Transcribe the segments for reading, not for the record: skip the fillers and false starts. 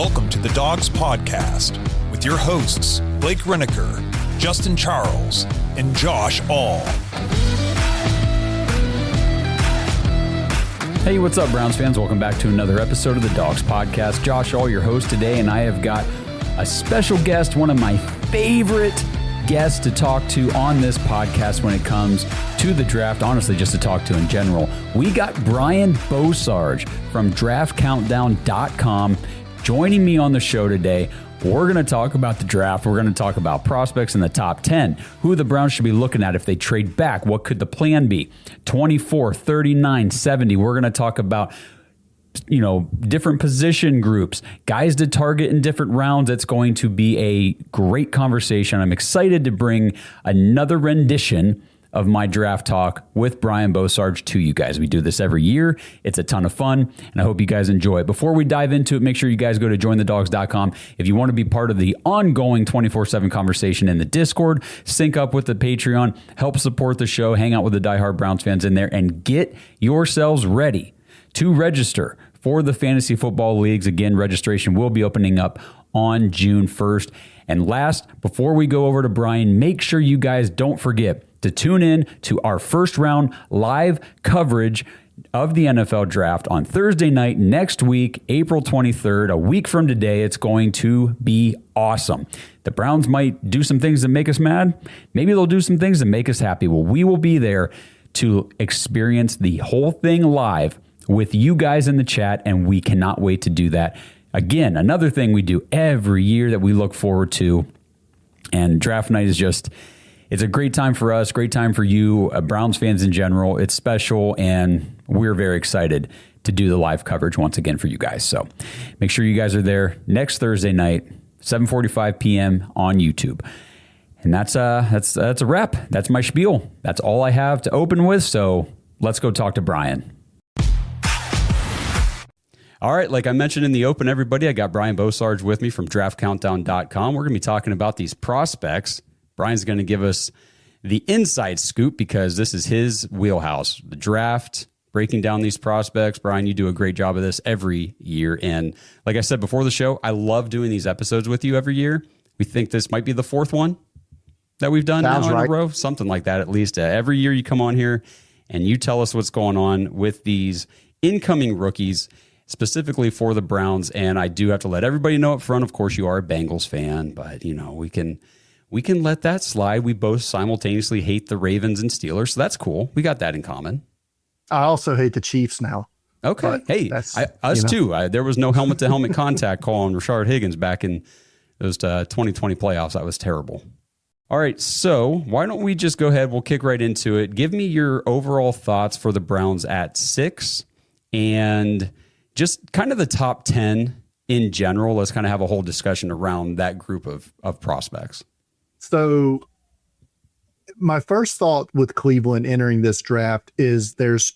Welcome to the Dogs Podcast with your hosts, Blake Reneker, Justin Charles, and Josh All. Hey, what's up, Browns fans? Welcome back to another episode of the Dogs Podcast. Josh All, your host today, and I have got a special guest, one of my favorite guests to talk to on this podcast when it comes to the draft, honestly, just to talk to in general. We got Brian Bosarge from draftcountdown.com joining me on the show today. We're going to talk about the draft. We're going to talk about prospects in the top 10, who the Browns should be looking at if they trade back. What could the plan be? 24, 39, 70. We're going to talk about, different position groups, guys to target in different rounds. It's going to be a great conversation. I'm excited to bring another rendition of my draft talk with Brian Bosarge to you guys. We do this every year. It's a ton of fun, and I hope you guys enjoy it. Before we dive into it, make sure you guys go to jointhedogs.com. If you want to be part of the ongoing 24/7 conversation in the Discord, sync up with the Patreon, help support the show, hang out with the diehard Browns fans in there, and get yourselves ready to register for the fantasy football leagues. Again, registration will be opening up on June 1st. And last, before we go over to Brian, make sure you guys don't forget to tune in to our first round live coverage of the NFL draft on Thursday night next week, April 23rd, a week from today. It's going to be awesome. The Browns might do some things that make us mad. Maybe they'll do some things that make us happy. Well, we will be there to experience the whole thing live with you guys in the chat, and we cannot wait to do that. Again, another thing we do every year that we look forward to, and draft night is just... it's a great time for us, great time for you, Browns fans in general. It's special, and we're very excited to do the live coverage once again for you guys. So make sure you guys are there next Thursday night, 7:45 p.m. on YouTube. And that's a wrap. That's my spiel. That's all I have to open with. So let's go talk to Brian. All right, like I mentioned in the open, everybody, I got Brian Bosarge with me from draftcountdown.com. We're going to be talking about these prospects. Brian's going to give us the inside scoop because this is his wheelhouse, the draft, breaking down these prospects. Brian, you do a great job of this every year. And like I said before the show, I love doing these episodes with you every year. We think this might be the fourth one that we've done now in a row, something like that at least. Every year you come on here and you tell us what's going on with these incoming rookies, specifically for the Browns. And I do have to let everybody know up front, of course, you are a Bengals fan, but we can let that slide. We both simultaneously hate the Ravens and Steelers, so that's cool. We got that in common. I also hate the Chiefs now. Okay. Hey, us too. There was no helmet-to-helmet contact call on Rashard Higgins back in those 2020 playoffs. That was terrible. All right, so why don't we just go ahead? We'll kick right into it. Give me your overall thoughts for the Browns at 6 and just kind of the top 10 in general. Let's kind of have a whole discussion around that group of prospects. So my first thought with Cleveland entering this draft is there's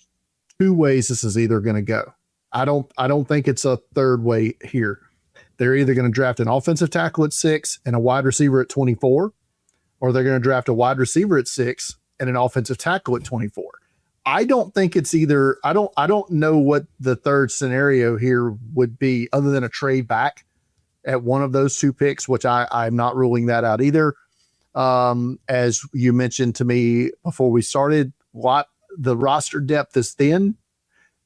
two ways this is either going to go. I don't think it's a third way here. They're either going to draft an offensive tackle at 6 and a wide receiver at 24, or they're going to draft a wide receiver at 6 and an offensive tackle at 24. I don't think it's either. I don't know what the third scenario here would be other than a trade back at one of those two picks, which I'm not ruling that out either. As you mentioned to me before we started, the roster depth is thin.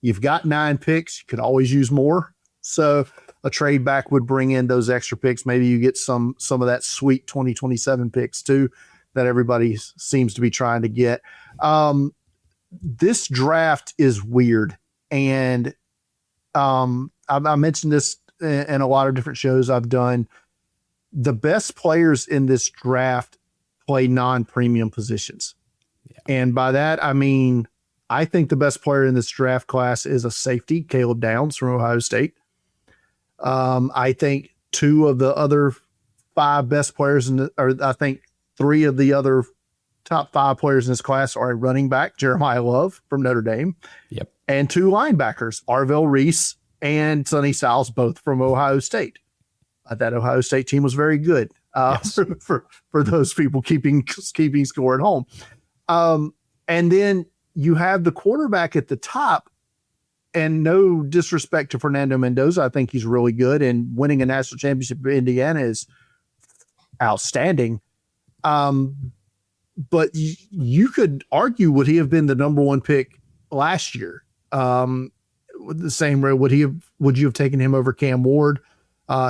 You've got 9 picks. You could always use more. So a trade back would bring in those extra picks. Maybe you get some of that sweet 2027 picks too that everybody seems to be trying to get. This draft is weird. And I mentioned this in a lot of different shows I've done. The best players in this draft play non-premium positions. Yeah. And by that, I mean, I think the best player in this draft class is a safety, Caleb Downs from Ohio State. I think 2 of the other 5 best players I think 3 of the other top 5 players in this class are a running back, Jeremiah Love from Notre Dame. Yep. And 2 linebackers, Arvell Reese and Sonny Styles, both from Ohio State. That Ohio State team was very good yes. for those people keeping score at home. And then you have the quarterback at the top, and no disrespect to Fernando Mendoza, I think he's really good, and winning a national championship in Indiana is outstanding. But you could argue, would he have been the number one pick last year? The same way, would you have taken him over Cam Ward?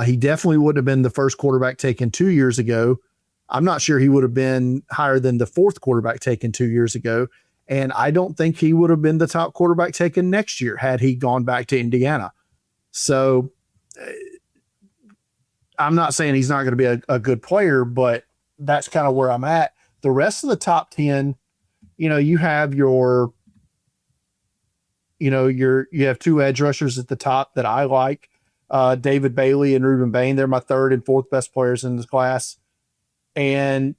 He definitely wouldn't have been the first quarterback taken 2 years ago. I'm not sure he would have been higher than the fourth quarterback taken 2 years ago. And I don't think he would have been the top quarterback taken next year had he gone back to Indiana. So I'm not saying he's not going to be a good player, but that's kind of where I'm at. The rest of the top 10, you have you have two edge rushers at the top that I like, David Bailey and Reuben Bain. They're my third and fourth best players in this class. And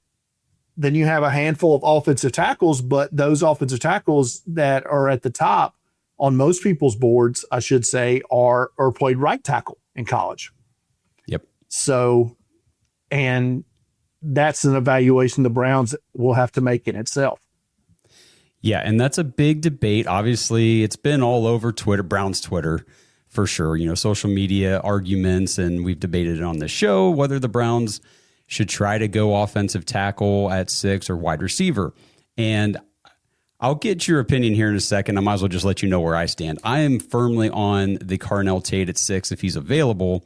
then you have a handful of offensive tackles, but those offensive tackles that are at the top on most people's boards, I should say, are played right tackle in college. Yep. So, and that's an evaluation the Browns will have to make in itself. Yeah, and that's a big debate. Obviously, it's been all over Twitter, Browns Twitter, for sure. Social media arguments, and we've debated it on the show, whether the Browns should try to go offensive tackle at 6 or wide receiver. And I'll get your opinion here in a second. I might as well just let you know where I stand. I am firmly on the Carnell Tate at 6 if he's available,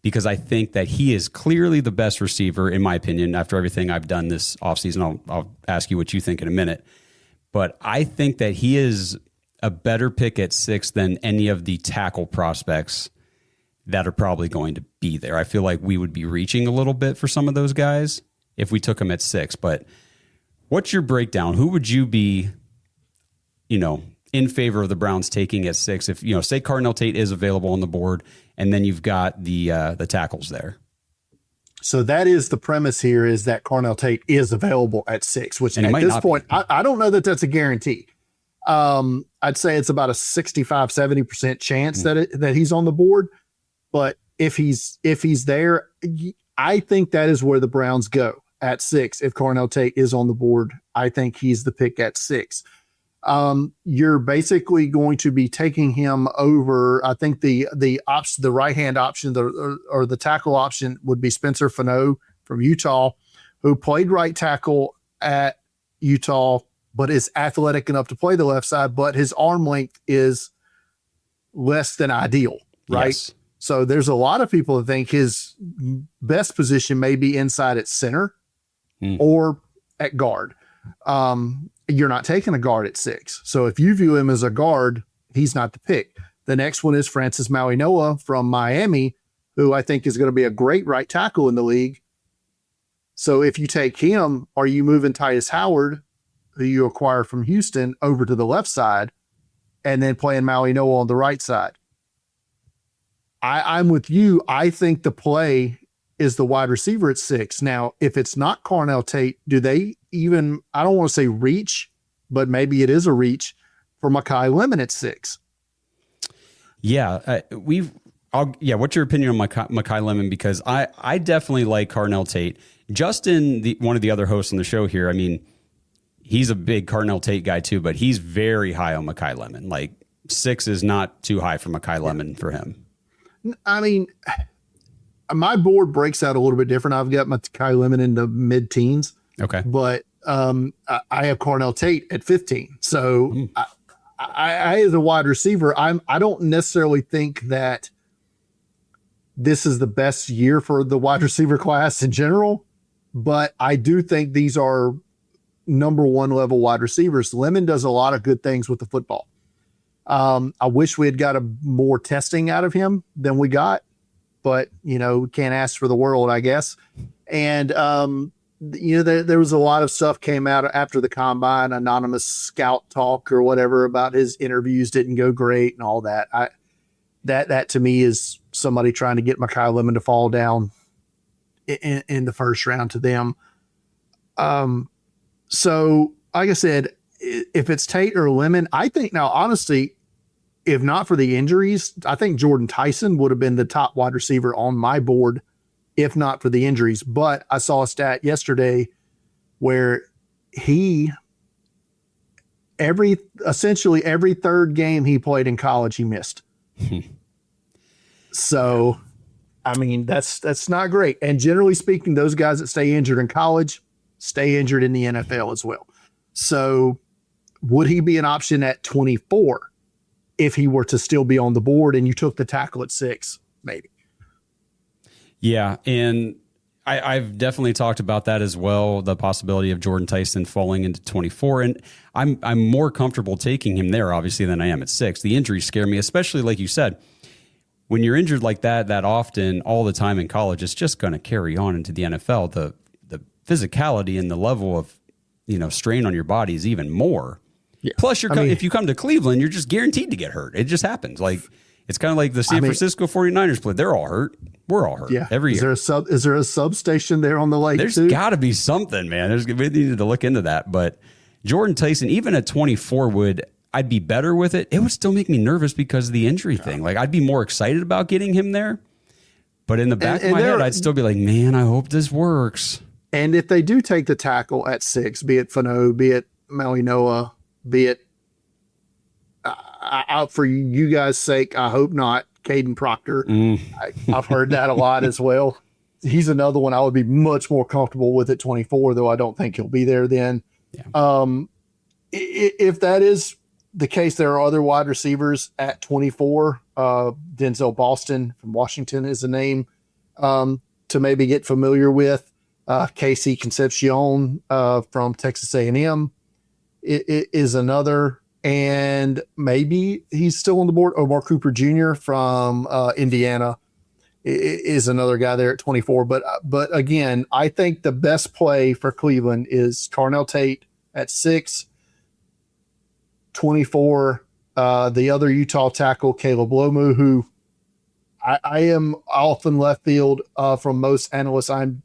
because I think that he is clearly the best receiver, in my opinion, after everything I've done this offseason. I'll ask you what you think in a minute. But I think that he is a better pick at 6 than any of the tackle prospects that are probably going to be there. I feel like we would be reaching a little bit for some of those guys if we took him at 6. But what's your breakdown? Who would you be, in favor of the Browns taking at 6? If, say Carnell Tate is available on the board, and then you've got the tackles there. So that is the premise here, is that Carnell Tate is available at 6, which at this point, I don't know that that's a guarantee. I'd say it's about a 65, 70% chance that he's on the board. But if he's there, I think that is where the Browns go at 6. If Carnell Tate is on the board, I think he's the pick at 6. You're basically going to be taking him over. I think the right hand option, or the tackle option, would be Spencer Fano from Utah, who played right tackle at Utah, but is athletic enough to play the left side, but his arm length is less than ideal, right? Yes. So there's a lot of people that think his best position may be inside at center or at guard. You're not taking a guard at 6. So if you view him as a guard, he's not the pick. The next one is Francis Mauigoa from Miami, who I think is going to be a great right tackle in the league. So if you take him, are you moving Tyus Howard, who you acquire from Houston, over to the left side and then playing Mauigoa on the right side? I'm with you. I think the play is the wide receiver at 6. Now, if it's not Carnell Tate, do they even, I don't want to say reach, but maybe it is a reach for Mekhi Lemon at 6? Yeah, what's your opinion on Mekhi Lemon? Because I definitely like Carnell Tate. Justin, one of the other hosts on the show here, I mean, he's a big Carnell Tate guy too, but he's very high on Mekhi Lemon. Like 6 is not too high for Mekhi Lemon for him. I mean, my board breaks out a little bit different. I've got Mekhi Lemon in the mid-teens. Okay. But I have Carnell Tate at 15. So I as a wide receiver, I don't necessarily think that this is the best year for the wide receiver class in general, but I do think these are number 1 level wide receivers. Lemon does a lot of good things with the football. I wish we had got more testing out of him than we got, but we can't ask for the world, I guess. And there was a lot of stuff came out after the combine, anonymous scout talk or whatever about his interviews didn't go great and all that. That to me is somebody trying to get Mekhi Lemon to fall down in the first round to them. So like I said, if it's Tate or Lemon, I think now, honestly, if not for the injuries, I think Jordan Tyson would have been the top wide receiver on my board, if not for the injuries. But I saw a stat yesterday where he essentially every third game he played in college, he missed. So, I mean, that's not great. And generally speaking, those guys that stay injured in college stay injured in the NFL as well. So would he be an option at 24 if he were to still be on the board and you took the tackle at 6, maybe? Yeah. And I've definitely talked about that as well. The possibility of Jordan Tyson falling into 24. And I'm more comfortable taking him there, obviously, than I am at 6. The injuries scare me, especially like you said, when you're injured like that often all the time in college, it's just going to carry on into the NFL. The physicality and the level of, strain on your body is even more. Yeah. Plus, if you come to Cleveland, you're just guaranteed to get hurt. It just happens. Like, it's kind of like the San Francisco 49ers play. They're all hurt. We're all hurt every year. Is there a substation there on the lake? There's got to be something, man. We needed to look into that. But Jordan Tyson, even at 24, I'd be better with it. It would still make me nervous because of the injury thing. Like, I'd be more excited about getting him there. But in the back of my head, I'd still be like, man, I hope this works. And if they do take the tackle at 6, be it Fano, be it Maui Noah, be it out for you guys' sake, I hope not, Caden Proctor. I've heard that a lot as well. He's another one I would be much more comfortable with at 24, though I don't think he'll be there then. Yeah. If that is the case, there are other wide receivers at 24. Denzel Boston from Washington is a name to maybe get familiar with. Casey Concepcion from Texas A&M is another, and maybe he's still on the board. Omar Cooper Jr. from Indiana is another guy there at 24. But again, I think the best play for Cleveland is Carnell Tate at 6, 24. The other Utah tackle, Caleb Lomu, who I am often left field from most analysts. I'm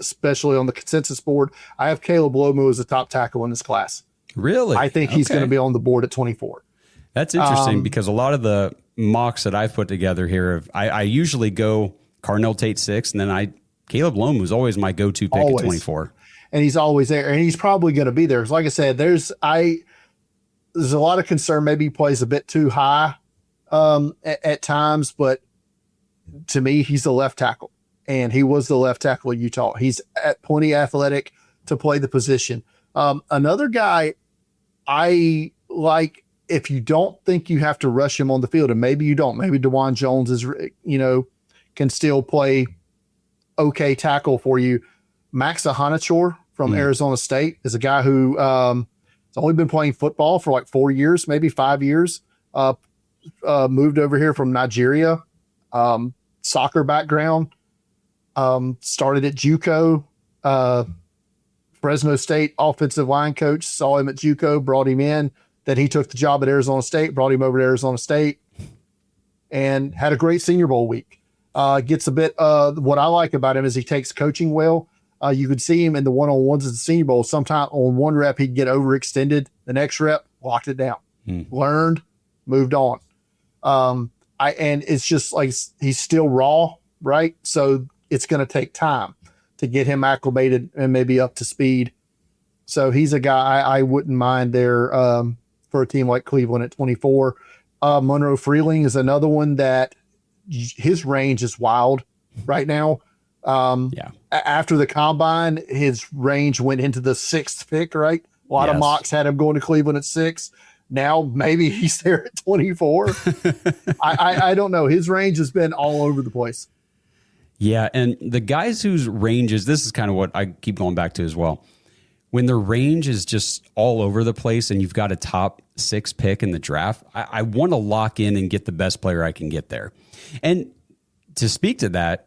especially on the consensus board. I have Caleb Lomu as a top tackle in this class. Really? I think he's going to be on the board at 24. That's interesting because a lot of the mocks that I've put together here, I usually go Carnell Tate 6, and then Caleb Lomu is always my go-to pick at 24. And he's always there, and he's probably going to be there. Like I said, there's a lot of concern. Maybe he plays a bit too high at times, but to me, he's the left tackle. And he was the left tackle at Utah. He's plenty athletic to play the position. Another guy I like, if you don't think you have to rush him on the field, and maybe you don't, maybe DeJuan Jones is, can still play okay tackle for you. Max Ahanachor from Arizona State is a guy who has only been playing football for like 4 years, maybe 5 years. Moved over here from Nigeria, soccer background. Started at JUCO, Fresno State offensive line coach saw him at JUCO, brought him in. Then he took the job at Arizona State, brought him over to Arizona State, and had a great Senior Bowl week. Gets a bit. What I like about him is he takes coaching well. You could see him in the one-on-ones at the Senior Bowl. Sometimes on one rep he'd get overextended. The next rep locked it down. Learned, moved on. And it's just like he's still raw, right? So it's going to take time to get him acclimated and maybe up to speed. So he's a guy I wouldn't mind there for a team like Cleveland at 24. Monroe Freeling is another one that his range is wild right now. After the combine, his range went into the 6th pick, right? A lot of mocks had him going to Cleveland at 6. Now maybe he's there at 24. I don't know. His range has been all over the place. Yeah, and the guys whose ranges, this is kind of what I keep going back to as well. When the range is just all over the place and you've got a top 6 pick in the draft, I want to lock in and get the best player I can get there. And to speak to that,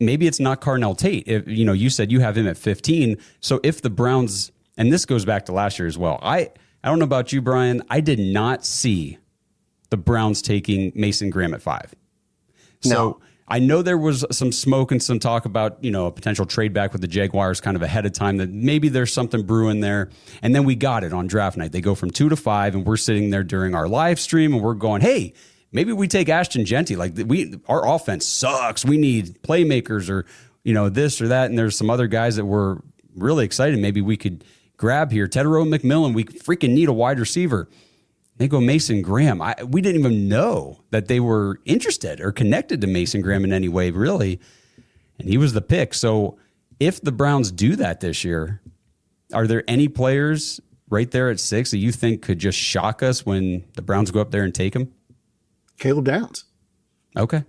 maybe it's not Carnell Tate. If, you said you have him at 15. So if the Browns, and this goes back to last year as well, I don't know about you, Brian, I did not see the Browns taking Mason Graham at 5. So I know there was some smoke and some talk about, a potential trade back with the Jaguars kind of ahead of time, that maybe there's something brewing there. And then we got it on draft night. They go from 2 to 5, and we're sitting there during our live stream and we're going, hey, maybe we take Ashton Genty. Like our offense sucks. We need playmakers or, this or that. And there's some other guys that were really excited. Maybe we could grab here. Tedero McMillan, we freaking need a wide receiver. They go Mason Graham. We didn't even know that they were interested or connected to Mason Graham in any way, really. And he was the pick. So if the Browns do that this year, are there any players right there at 6 that you think could just shock us when the Browns go up there and take him? Caleb Downs. Okay.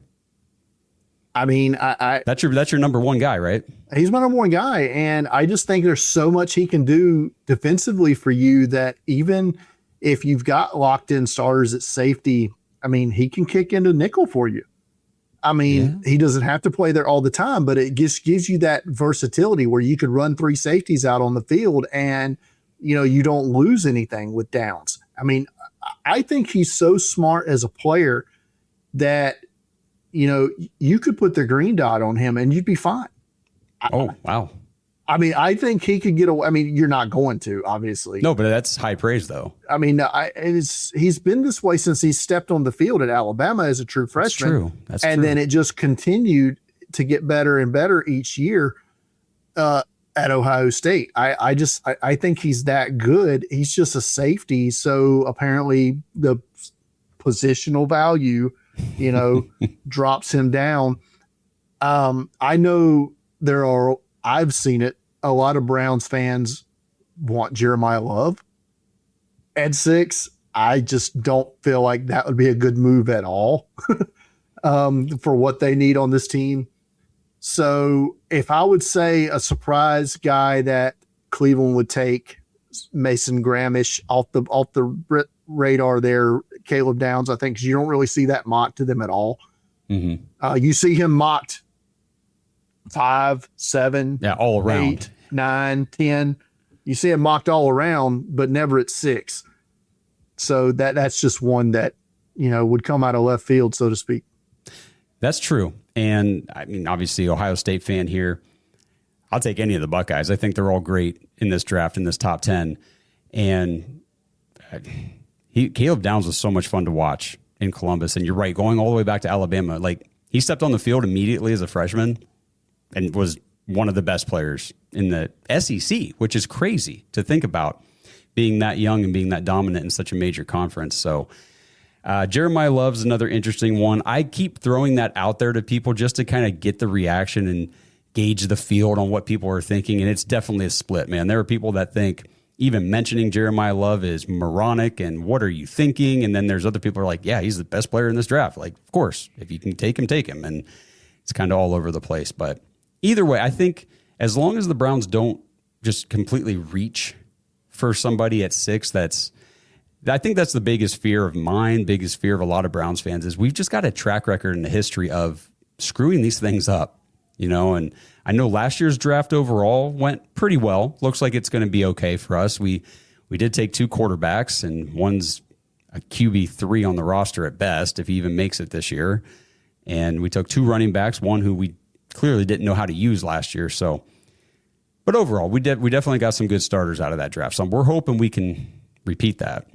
I mean, that's your number one guy, right? He's my number one guy. And I just think there's so much he can do defensively for you that even if you've got locked in starters at safety, I mean, he can kick into nickel for you. I mean, He doesn't have to play there all the time, but it just gives you that versatility where you could run 3 safeties out on the field and, you don't lose anything with Downs. I mean, I think he's so smart as a player that, you could put the green dot on him and you'd be fine. Oh, wow. I mean, I think he could get away. I mean, you're not going to, obviously. No, but that's high praise, though. I mean, he's been this way since he stepped on the field at Alabama as a true freshman. That's true. And then it just continued to get better and better each year at Ohio State. I think he's that good. He's just a safety. So apparently the positional value, drops him down. I know I've seen it. A lot of Browns fans want Jeremiah Love at 6. I just don't feel like that would be a good move at all for what they need on this team. So if I would say a surprise guy that Cleveland would take, Mason Graham-ish off the radar there, Caleb Downs, I think, 'cause you don't really see that mocked to them at all. Mm-hmm. You see him mocked 5, 7, all around 8, 9, 10. You see him mocked all around, but never at 6. So that's just one that, would come out of left field, so to speak. That's true. And I mean, obviously Ohio State fan here. I'll take any of the Buckeyes. I think they're all great in this draft, in this top 10. And Caleb Downs was so much fun to watch in Columbus. And you're right, going all the way back to Alabama, like he stepped on the field immediately as a freshman and was one of the best players in the SEC, which is crazy to think about, being that young and being that dominant in such a major conference. So Jeremiah Love's another interesting one. I keep throwing that out there to people just to kind of get the reaction and gauge the field on what people are thinking. And it's definitely a split, man. There are people that think even mentioning Jeremiah Love is moronic and what are you thinking? And then there's other people who are like, yeah, he's the best player in this draft. Like, of course, if you can take him, take him. And it's kind of all over the place. But either way, I think as long as the Browns don't just completely reach for somebody at 6, I think that's the biggest fear of mine, biggest fear of a lot of Browns fans, is we've just got a track record in the history of screwing these things up, and I know last year's draft overall went pretty well. Looks like it's going to be okay for us. We did take 2 quarterbacks, and one's a QB3 on the roster at best, if he even makes it this year. And we took 2 running backs, one who we clearly didn't know how to use last year. So, but overall, we definitely got some good starters out of that draft. So we're hoping we can repeat that.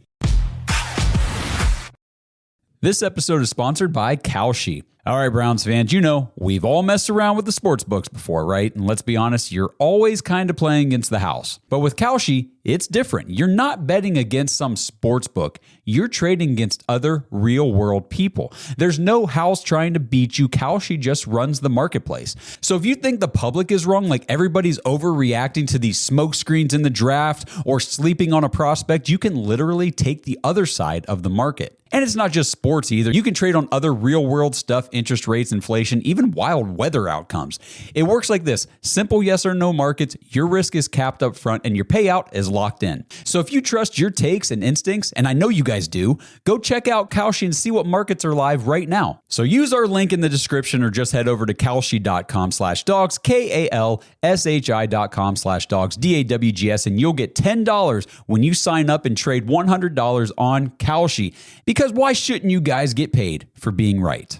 This episode is sponsored by Kalshi. All right, Browns fans, we've all messed around with the sports books before, right? And let's be honest, you're always kind of playing against the house. But with Kalshi, it's different. You're not betting against some sports book. You're trading against other real-world people. There's no house trying to beat you. Kalshi just runs the marketplace. So if you think the public is wrong, like everybody's overreacting to these smoke screens in the draft or sleeping on a prospect, you can literally take the other side of the market. And it's not just sports either. You can trade on other real-world stuff, interest rates, inflation, even wild weather outcomes. It works like this. Simple yes or no markets, your risk is capped up front, and your payout is locked in. So if you trust your takes and instincts, and I know you guys do, go check out Kalshi and see what markets are live right now. So use our link in the description or just head over to kalshi.com/dogs, KALSHI.com/dogs, DAWGS, and you'll get $10 when you sign up and trade $100 on Kalshi. Because why shouldn't you guys get paid for being right?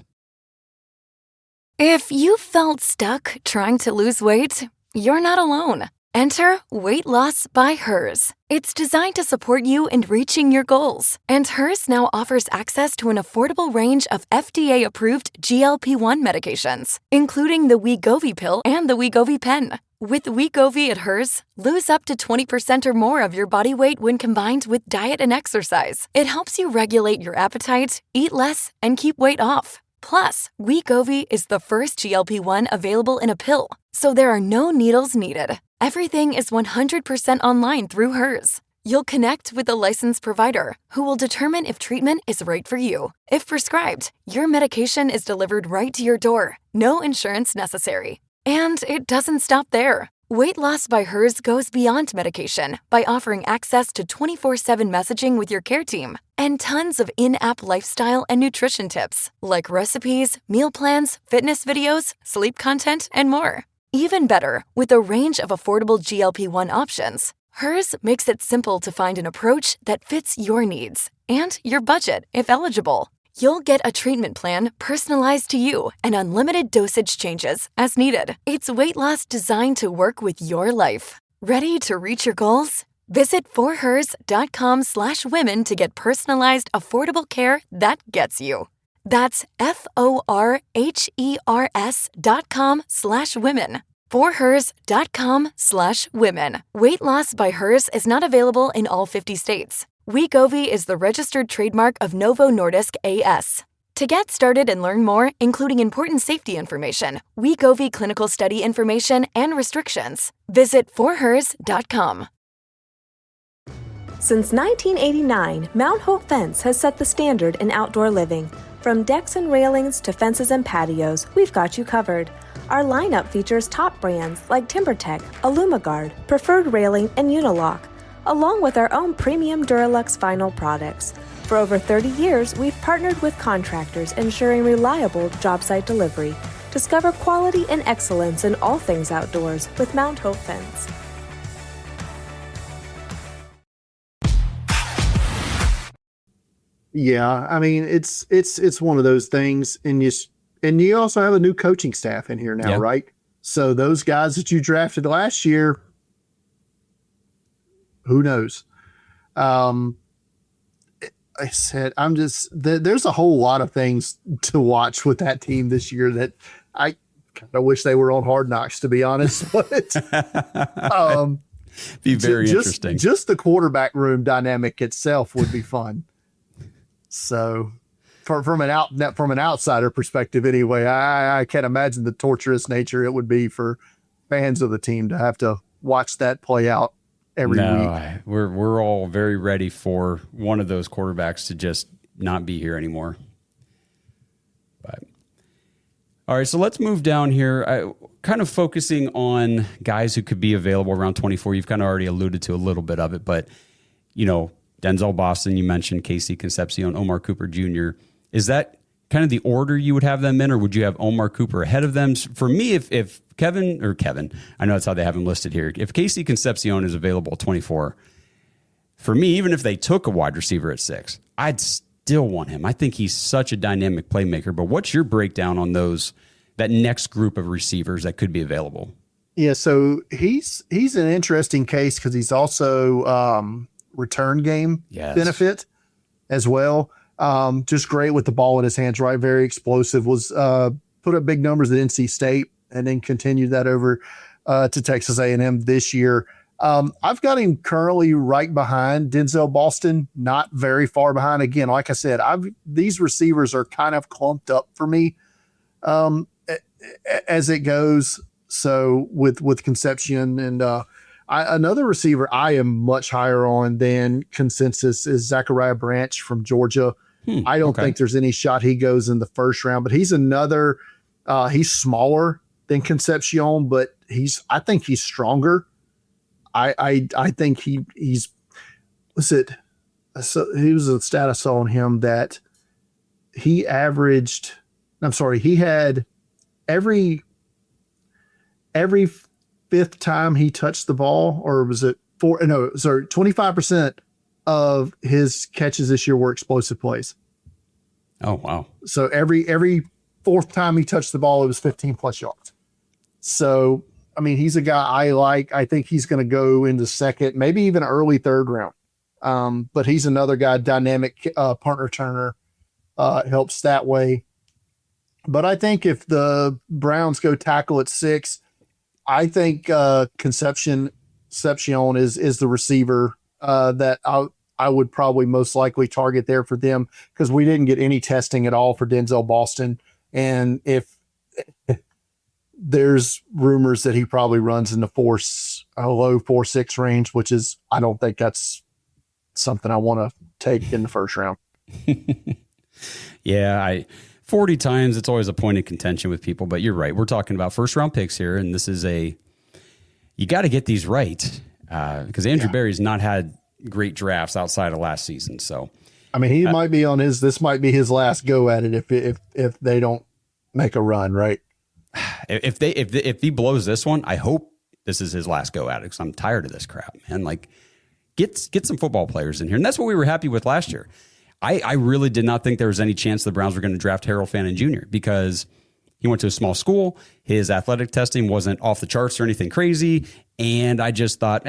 If you felt stuck trying to lose weight, you're not alone. Enter Weight Loss by Hers. It's designed to support you in reaching your goals. And Hers now offers access to an affordable range of FDA-approved GLP-1 medications, including the Wegovy pill and the Wegovy pen. With Wegovy at Hers, lose up to 20% or more of your body weight when combined with diet and exercise. It helps you regulate your appetite, eat less, and keep weight off. Plus, Wegovy is the first GLP-1 available in a pill, so there are no needles needed. Everything is 100% online through Hers. You'll connect with a licensed provider who will determine if treatment is right for you. If prescribed, your medication is delivered right to your door. No insurance necessary. And it doesn't stop there. Weight Loss by Hers goes beyond medication by offering access to 24/7 messaging with your care team and tons of in-app lifestyle and nutrition tips like recipes, meal plans, fitness videos, sleep content, and more. Even better, with a range of affordable GLP-1 options, Hers makes it simple to find an approach that fits your needs and your budget if eligible. You'll get a treatment plan personalized to you and unlimited dosage changes as needed. It's weight loss designed to work with your life. Ready to reach your goals? Visit forhers.com/women to get personalized, affordable care that gets you. That's forhers.com/women. forhers.com/women. Weight Loss by Hers is not available in all 50 states. Wegovy is the registered trademark of Novo Nordisk A/S. To get started and learn more, including important safety information, Wegovy clinical study information, and restrictions, visit forhers.com. Since 1989, Mount Hope Fence has set the standard in outdoor living. From decks and railings to fences and patios, we've got you covered. Our lineup features top brands like TimberTech, AlumaGuard, Preferred Railing, and Unilock, along with our own premium Duralux vinyl products. For over 30 years, we've partnered with contractors ensuring reliable job site delivery. Discover quality and excellence in all things outdoors with Mount Hope Fence. Yeah, I mean it's one of those things, and you also have a new coaching staff in here now, right? So those guys that you drafted last year, who knows? I said there's a whole lot of things to watch with that team this year that I kind of wish they were on Hard Knocks, to be honest. But be very interesting. Just the quarterback room dynamic itself would be fun. So from an outsider perspective anyway, I can't imagine the torturous nature it would be for fans of the team to have to watch that play out every week. We're all very ready for one of those quarterbacks to just not be here anymore. But all right, so let's move down here. Kind of focusing on guys who could be available around 24. You've kind of already alluded to a little bit of it, but Denzel Boston, you mentioned Casey Concepcion, Omar Cooper Jr. Is that kind of the order you would have them in, or would you have Omar Cooper ahead of them? For me, if Kevin, I know that's how they have him listed here. If Casey Concepcion is available at 24, for me, even if they took a wide receiver at 6, I'd still want him. I think he's such a dynamic playmaker. But what's your breakdown on that next group of receivers that could be available? Yeah, so he's an interesting case because he's also return game benefit as well. Just great with the ball in his hands, right? Very explosive. Was put up big numbers at NC State and then continued that over to Texas A&M this year. I've got him currently right behind Denzel Boston, not very far behind. Again, like I said, these receivers are kind of clumped up for me as it goes. So with Concepcion and another receiver I am much higher on than consensus is Zachariah Branch from Georgia. I don't think there's any shot he goes in the first round, but he's another. He's smaller than Concepcion, but I think he's stronger. I think he's. What's it? So he was a stat I saw on him that he averaged. I'm sorry, he had every 5th time he touched the ball, or was it 25% of his catches this year were explosive plays. Oh, wow. So every 4th time he touched the ball, it was 15 plus yards. So I mean, he's a guy I like. I think he's going to go into second, maybe even early third round. But he's another guy, dynamic punt returner, helps that way. But I think if the Browns go tackle at 6, I think Concepcion is the receiver that I would probably most likely target there for them, because we didn't get any testing at all for Denzel Boston. And if there's rumors that he probably runs in the low 4.6 range, which is, I don't think that's something I want to take in the first round. Yeah, 40 times, it's always a point of contention with people, but you're right. We're talking about first round picks here, and this is you got to get these right, because Andrew Berry's not had great drafts outside of last season. So, I mean, he might be this might be his last go at it if they don't make a run, right? If he blows this one, I hope this is his last go at it, because I'm tired of this crap, man. Like, get some football players in here, and that's what we were happy with last year. I really did not think there was any chance the Browns were going to draft Harold Fannin Jr. because he went to a small school. His athletic testing wasn't off the charts or anything crazy. And I just thought,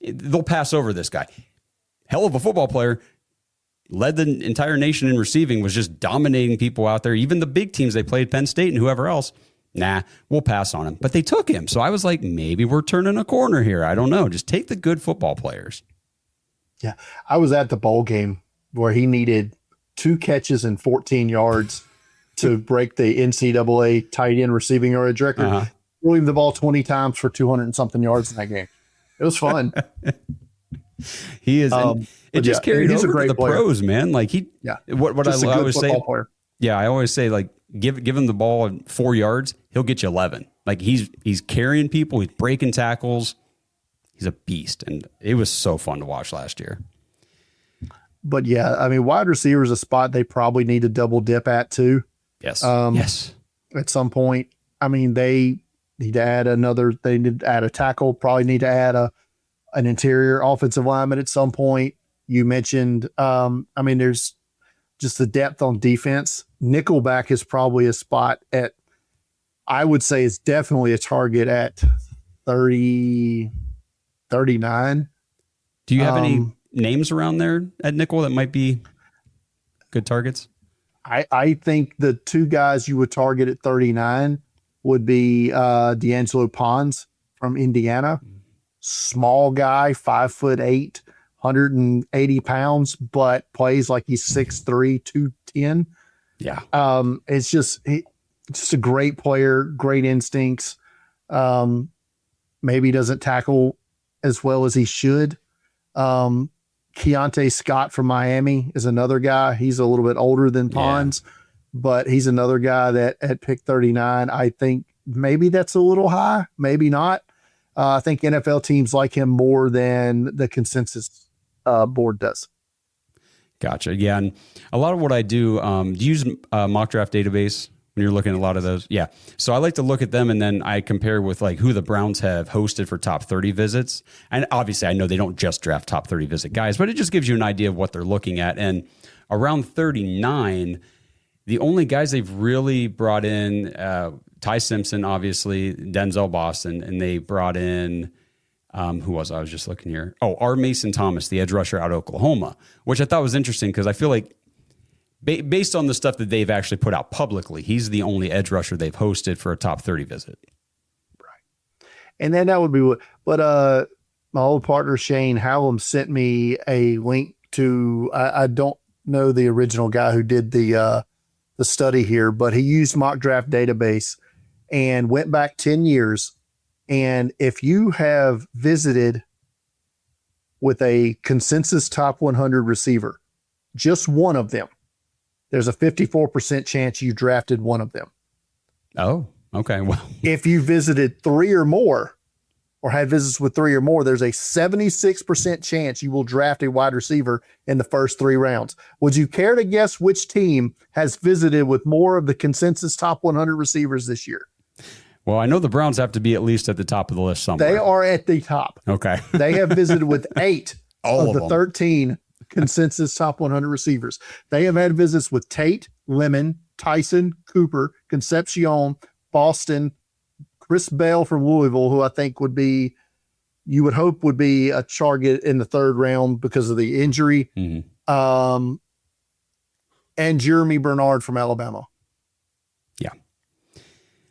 they'll pass over this guy. Hell of a football player. Led the entire nation in receiving, was just dominating people out there. Even the big teams they played, Penn State and whoever else. Nah, we'll pass on him. But they took him. So I was like, maybe we're turning a corner here. I don't know. Just take the good football players. Yeah. I was at the bowl game where he needed 2 catches and 14 yards to break the NCAA tight end receiving yardage record. Threw him the ball 20 times for 200 and something yards in that game. It was fun. He is. It just carried over to the player. Pros, man. Like what I always say. Player. Yeah, I always say, like, give him the ball 4 yards, he'll get you 11. Like, he's carrying people, he's breaking tackles. He's a beast, and it was so fun to watch last year. But yeah, I mean, wide receiver is a spot they probably need to double dip at too. Yes. Yes. At some point, I mean, they need to add They need to add a tackle. Probably need to add an interior offensive lineman at some point. You mentioned, I mean, there's just the depth on defense. Nickelback is probably a spot I would say is definitely a target at 30, 39. Do you have any names around there at nickel that might be good targets? I think the 2 guys you would target at 39 would be D'Angelo Pons from Indiana. Small guy, 5'8", 180 pounds, but plays like he's 6'3", 210. Yeah. It's just a great player, great instincts. Maybe doesn't tackle as well as he should. Keontae Scott from Miami is another guy. He's a little bit older than Pons, but he's another guy that at pick 39, I think maybe that's a little high, maybe not. I think NFL teams like him more than the consensus board does. Gotcha. Yeah. And a lot of what I do, do you use mock draft database when you're looking at a lot of those? Yeah. So I like to look at them, and then I compare with like who the Browns have hosted for top 30 visits. And obviously I know they don't just draft top 30 visit guys, but it just gives you an idea of what they're looking at. And around 39, the only guys they've really brought in, Ty Simpson, obviously, Denzel Boston, and they brought in, who was I was just looking here? Oh, R. Mason Thomas, the edge rusher out of Oklahoma, which I thought was interesting because I feel like based on the stuff that they've actually put out publicly, he's the only edge rusher they've hosted for a top 30 visit. Right. And then that would be what, but my old partner Shane Hallam sent me a link to, I don't know the original guy who did the study here, but he used mock draft database and went back 10 years. And if you have visited with a consensus top 100 receiver, just one of them, there's a 54% chance you drafted one of them. Oh, okay. Well, if you visited 3 or more or had visits with 3 or more, there's a 76% chance you will draft a wide receiver in the first 3 rounds. Would you care to guess which team has visited with more of the consensus top 100 receivers this year? Well, I know the Browns have to be at least at the top of the list somewhere. They are at the top. Okay. They have visited with 8 of the 13 consensus top 100 receivers. They have had visits with Tate, Lemon, Tyson, Cooper, Concepcion, Boston, Chris Bell from Louisville, who I think you would hope would be a target in the third round because of the injury. Mm-hmm. And Jeremy Bernard from Alabama. Yeah.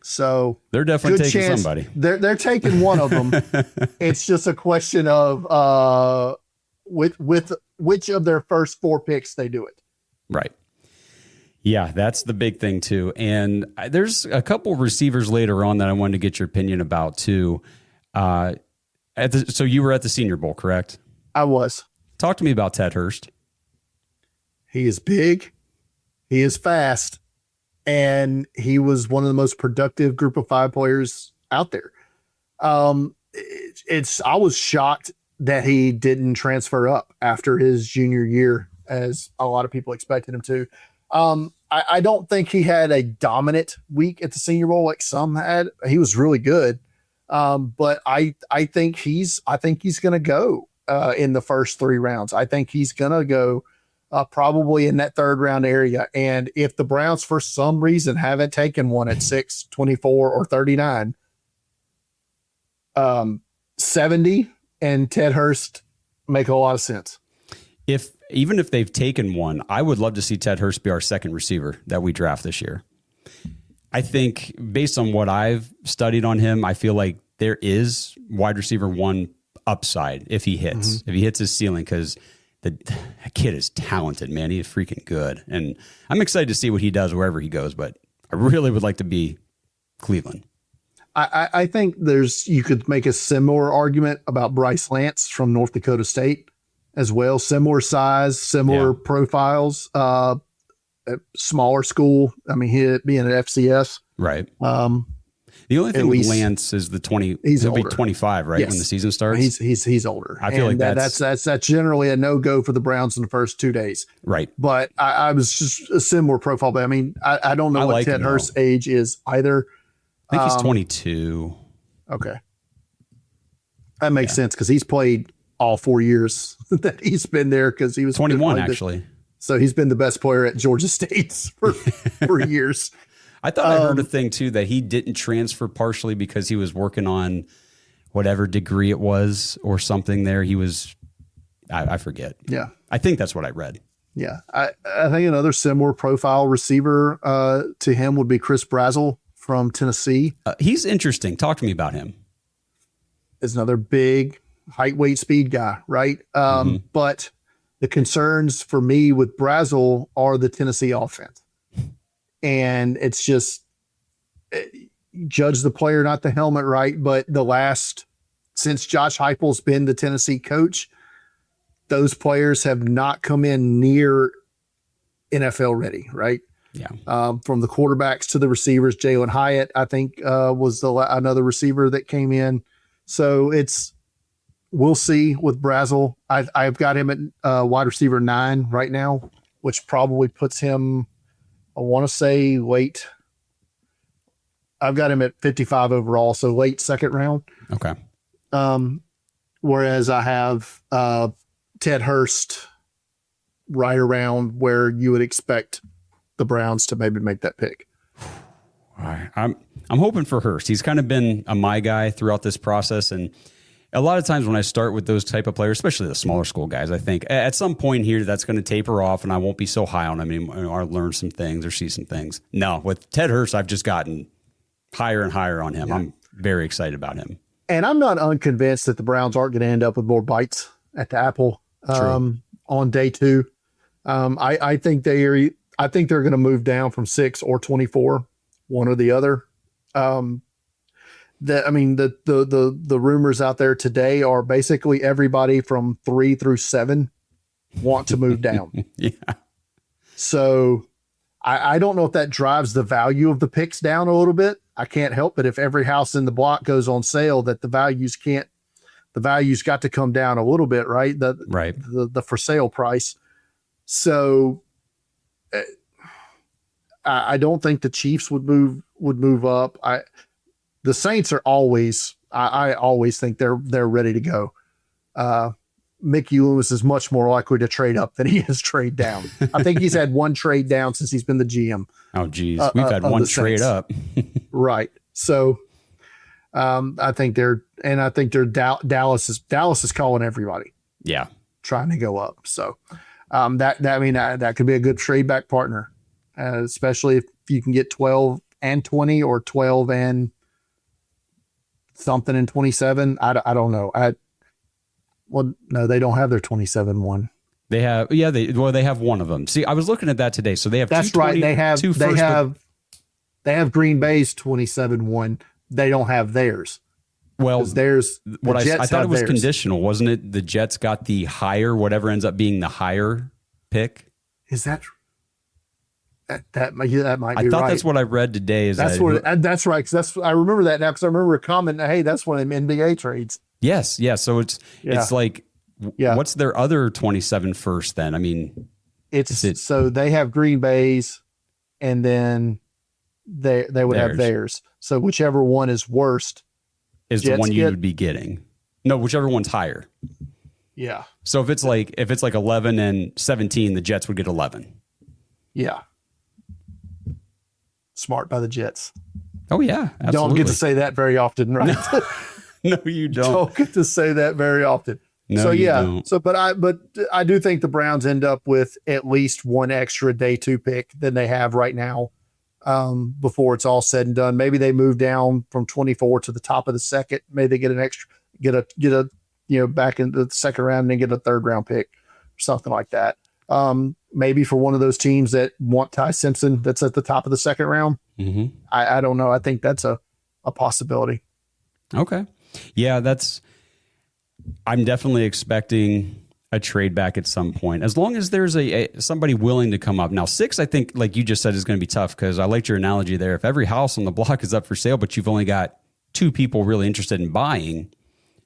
So they're definitely taking somebody. They're taking one of them. It's just a question of with which of their first 4 picks they do it. Right. Yeah, that's the big thing too. And there's a couple receivers later on that I wanted to get your opinion about too. So you were at the Senior Bowl, correct? I was. Talk to me about Ted Hurst. He is big. He is fast. And he was one of the most productive group of 5 players out there. I was shocked that he didn't transfer up after his junior year, as a lot of people expected him to. I don't think he had a dominant week at the Senior Bowl like some had. He was really good. But I think he's going to go in the first 3 rounds. I think he's going to go probably in that 3rd round area. And if the Browns for some reason haven't taken one at 6, 24 or 39, 70 and Ted Hurst make a lot of sense. Even if they've taken one, I would love to see Ted Hurst be our second receiver that we draft this year. I think based on what I've studied on him, I feel like there is wide receiver 1 upside if he hits, if he hits his ceiling, because that kid is talented, man. He is freaking good. And I'm excited to see what he does wherever he goes, but I really would like to be Cleveland. I think you could make a similar argument about Bryce Lance from North Dakota State as well. Similar size, similar profiles, smaller school. I mean, he being an FCS. Right. The only thing with Lance is the 20. He'll be 25, right? Yes. When the season starts. He's older. I feel like that's generally a no-go for the Browns in the first 2 days. Right. But I was just a similar profile. But I mean, I don't know what Ted Hurst's age is either. I think he's 22. Okay. That makes sense because he's played all 4 years that he's been there, because he was 21 actually. So he's been the best player at Georgia State for years. I thought I heard a thing too that he didn't transfer partially because he was working on whatever degree it was or something there. He was, I forget. Yeah. I think that's what I read. Yeah. I think another similar profile receiver to him would be Chris Brazzell from Tennessee. He's interesting. Talk to me about him. Is another big height, weight, speed guy, right? But the concerns for me with Brazzell are the Tennessee offense. And it's just judge the player, not the helmet, right? But since Josh Heupel's been the Tennessee coach, those players have not come in near NFL ready, right? Yeah. From the quarterbacks to the receivers, Jalen Hyatt, I think, was another receiver that came in. So we'll see with Brazzell. I've got him at wide receiver 9 right now, which probably puts him, I want to say I've got him at 55 overall, so late 2nd round. Okay. Whereas I have Ted Hurst right around where you would expect the Browns to maybe make that pick. All right. I'm hoping for Hurst. He's kind of been my guy throughout this process, and a lot of times when I start with those type of players, especially the smaller school guys, I think at some point here that's going to taper off and I won't be so high on him anymore, or learn some things or see some things. No, with Ted Hurst, I've just gotten higher and higher on him. Yeah. I'm very excited about him. And I'm not unconvinced that the Browns aren't going to end up with more bites at the apple on day 2. I think they're going to move down from 6 or 24, one or the other. The rumors out there today are basically everybody from 3 through 7 want to move down. Yeah. So I don't know if that drives the value of the picks down a little bit. I can't help it if every house in the block goes on sale that the values got to come down a little bit, right? The for sale price. So I don't think the Chiefs would move up. The Saints are always, I always think they're ready to go. Mickey Loomis is much more likely to trade up than he is trade down. I think he's had one trade down since he's been the GM. Oh, geez. We've had one trade up. Right. So I think Dallas is calling everybody. Yeah. Trying to go up. So that could be a good trade back partner, especially if you can get 12 and 20 or 12 and something in 27. I don't know. Well, no, they don't have their 27 one. They have, they have one of them. See, I was looking at that today. So they have, that's right. They have Green Bay's 27 one. They don't have theirs. Well, there's I thought it was conditional, wasn't it? The Jets got the higher, whatever ends up being the higher pick. Is that that might be I right. thought that's what I read today. That's right. Because I remember that now because I remember a comment. Hey, that's one of them NBA trades. Yes. Yeah. So it's like, what's their other 27 first then? I mean, so they have Green Bay's and then they would have theirs. So whichever one is worst is the one you would be getting. No, whichever one's higher. Yeah. So if it's like 11 and 17, the Jets would get 11. Yeah. Smart by the Jets. Oh yeah. Absolutely. Don't get to say that very often, right? No, you don't. Don't get to say that very often. No, so yeah. Don't. So but I do think the Browns end up with at least one extra day 2 pick than they have right now. Before it's all said and done, maybe they move down from 24 to the top of the second. Maybe they get an extra, get a back in the second round and then get a 3rd round pick or something like that. Maybe for one of those teams that want Ty Simpson, that's at the top of the 2nd round. Mm-hmm. I don't know. I think that's a possibility. Okay. Yeah, I'm definitely expecting a trade back at some point, as long as there's somebody willing to come up. Now 6, I think, like you just said, is going to be tough because I liked your analogy there. If every house on the block is up for sale, but you've only got 2 people really interested in buying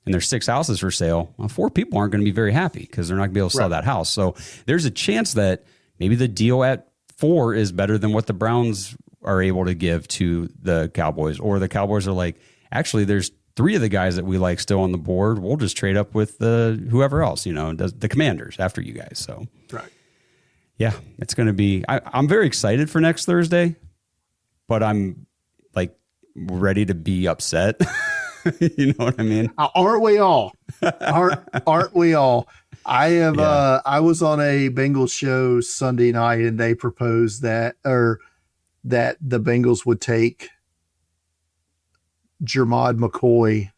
and there's 6 houses for sale, well, 4 people aren't going to be very happy because they're not going to be able to sell that house. So there's a chance that maybe the deal at 4 is better than what the Browns are able to give to the Cowboys, or the Cowboys are like, actually, there's 3 of the guys that we like still on the board. We'll just trade up with whoever else, the Commanders after you guys. So, right. Yeah, it's going to be, I'm very excited for next Thursday, but I'm like ready to be upset. You know what I mean? Aren't we all? Aren't we all? I have, I was on a Bengals show Sunday night and they proposed that the Bengals would take Jermod McCoy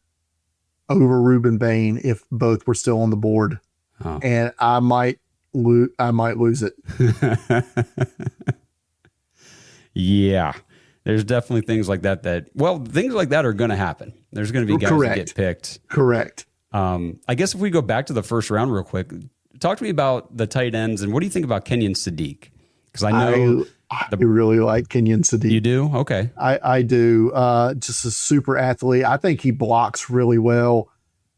over Reuben Bain if both were still on the board. Oh. And I might lose it. Yeah. There's definitely things like that things like that are going to happen. There's going to be guys that get picked. Correct. I guess if we go back to the first round real quick, talk to me about the tight ends and what do you think about Kenyon Sadiq? Because I know I really like Kenyon Sadiq. You do? Okay. I do. Just a super athlete. I think he blocks really well.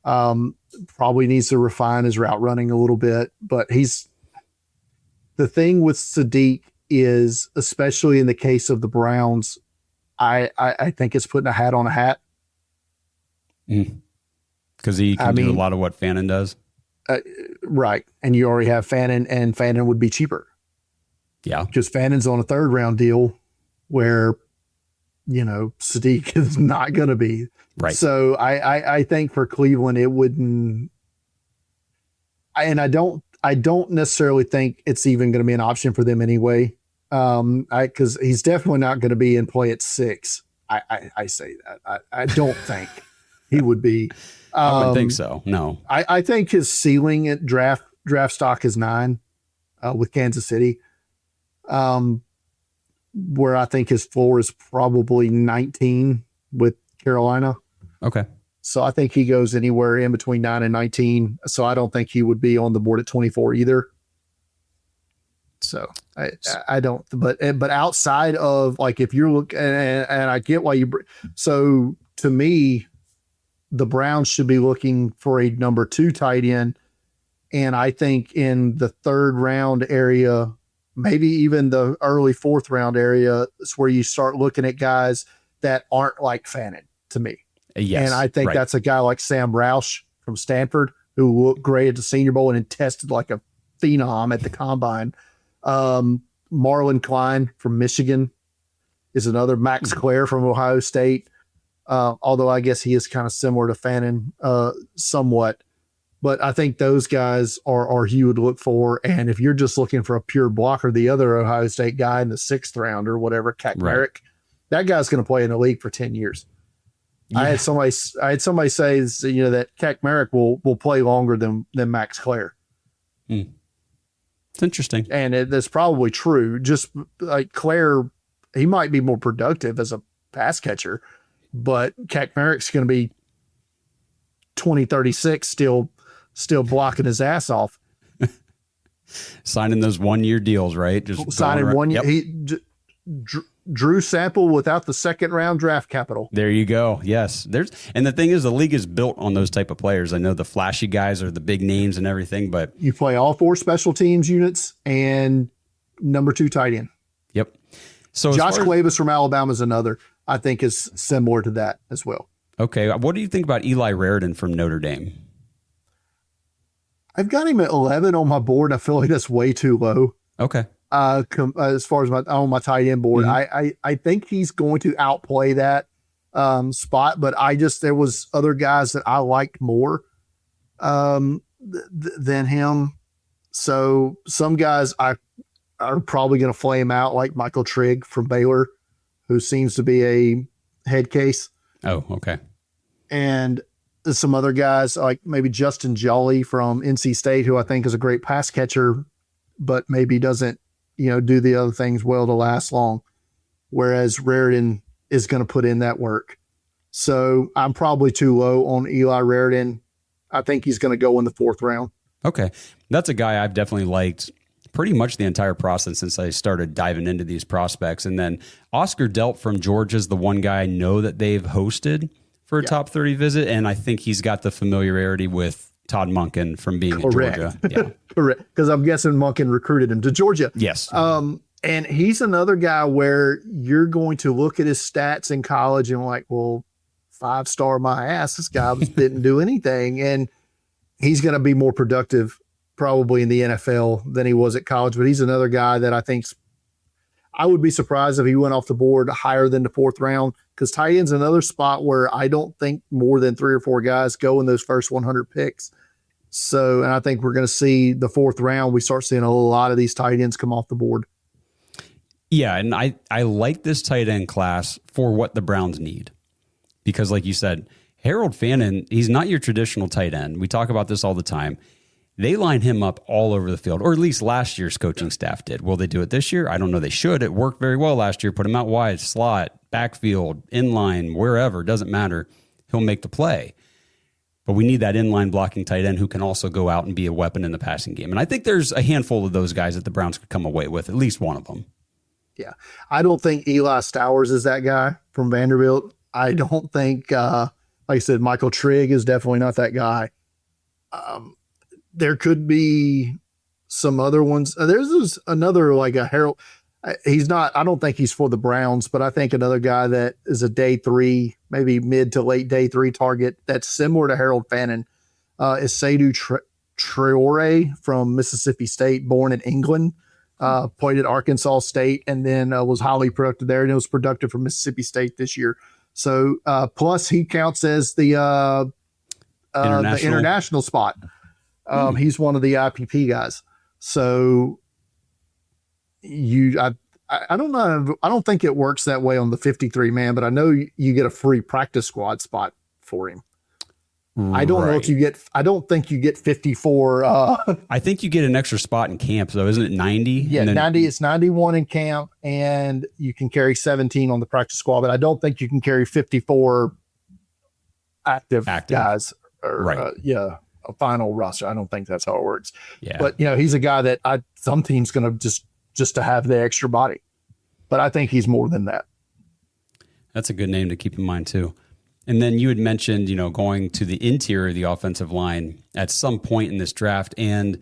Probably needs to refine his route running a little bit, but the thing with Sadiq is, especially in the case of the Browns, I think it's putting a hat on a hat. Because he can do a lot of what Fannin does. Right. And you already have Fannin, and Fannin would be cheaper. Yeah. Because Fannin's on a 3rd round deal where, Sadiq is not going to be. Right. So I think for Cleveland, it wouldn't. I don't necessarily think it's even going to be an option for them anyway. Because he's definitely not going to be in play at 6. I say that. I don't think he would be. I wouldn't think so. No. I think his ceiling at draft stock is 9 with Kansas City. Where I think his floor is probably 19 with Carolina. Okay. So I think he goes anywhere in between 9 and 19. So I don't think he would be on the board at 24 either. So I don't, but outside of, like, if you're looking, and I get why so to me, the Browns should be looking for a number 2 tight end. And I think in the 3rd round area, maybe even the early 4th round area, is where you start looking at guys that aren't like Fannin to me. Yes, and I think that's a guy like Sam Roush from Stanford, who looked great at the Senior Bowl and tested like a phenom at the combine. Marlon Klein from Michigan is another. Max Clare from Ohio State. Although I guess he is kind of similar to Fannin somewhat. But I think those guys are who you would look for. And if you're just looking for a pure blocker, the other Ohio State guy in the 6th round or whatever, Kaczmarek, that guy's going to play in the league for 10 years. Yeah. I had somebody say, that Kaczmarek will play longer than Max Clare. It's interesting. And that's probably true. Just like Clare, he might be more productive as a pass catcher, but Kaczmarek's going to be 36, still blocking his ass off. Signing those 1-year deals, right? Just signing 1 year. Yep. Drew Sample without the 2nd round draft capital. There you go. Yes. And the thing is, the league is built on those type of players. I know the flashy guys are the big names and everything, but you play all 4 special teams units and number 2 tight end. Yep. So Josh Cuevas from Alabama is another, I think, is similar to that as well. Okay. What do you think about Eli Raritan from Notre Dame? I've got him at 11 on my board. I feel like that's way too low. Okay. As far as my tight end board, I think he's going to outplay that spot, but there was other guys that I liked more than him. So some guys are probably going to flame out, like Michael Trigg from Baylor, who seems to be a head case. Oh, okay. And some other guys like maybe Justin Jolly from NC State, who I think is a great pass catcher, but maybe doesn't, do the other things well to last long. Whereas Raritan is going to put in that work. So I'm probably too low on Eli Raritan. I think he's going to go in the 4th round. Okay. That's a guy I've definitely liked pretty much the entire process since I started diving into these prospects. And then Oscar Delp from Georgia is the one guy I know that they've hosted for a top 30 visit. And I think he's got the familiarity with Todd Monken from being in Georgia. Yeah. Correct. Because I'm guessing Monken recruited him to Georgia. Yes. And he's another guy where you're going to look at his stats in college and like, well, 5-star my ass. This guy didn't do anything. And he's going to be more productive probably in the NFL than he was at college. But he's another guy that I would be surprised if he went off the board higher than the 4th round, because tight end's another spot where I don't think more than 3 or 4 guys go in those first 100 picks. So, and I think we're going to see the 4th round, we start seeing a lot of these tight ends come off the board. Yeah, and I like this tight end class for what the Browns need. Because like you said, Harold Fannin, he's not your traditional tight end. We talk about this all the time. They line him up all over the field, or at least last year's coaching staff did. Will they do it this year? I don't know. They should. It worked very well last year. Put him out wide, slot, backfield, inline, wherever. Doesn't matter. He'll make the play. But we need that inline blocking tight end who can also go out and be a weapon in the passing game. And I think there's a handful of those guys that the Browns could come away with, at least one of them. Yeah. I don't think Eli Stowers is that guy from Vanderbilt. I don't think, like I said, Michael Trigg is definitely not that guy. There could be some other ones. There's another like a Harold. He's not, I don't think he's for the Browns, but I think another guy that is a day 3, maybe mid to late day 3 target that's similar to Harold Fannin is Seydou Traore from Mississippi State, born in England, played at Arkansas State, and then was highly productive there, and it was productive for Mississippi State this year. So plus he counts as the international spot. He's one of the IPP guys. So I don't know. I don't think it works that way on the 53 man, but I know you get a free practice squad spot for him. I don't know if you get, I don't think you get 54. I think you get an extra spot in camp, though, isn't it 90? Yeah, 90. It's 91 in camp, and you can carry 17 on the practice squad, but I don't think you can carry 54 active. Guys. Or, a final roster. I don't think that's how it works. Yeah. But, he's a guy that some team's going to just to have the extra body. But I think he's more than that. That's a good name to keep in mind, too. And then you had mentioned, going to the interior of the offensive line at some point in this draft. And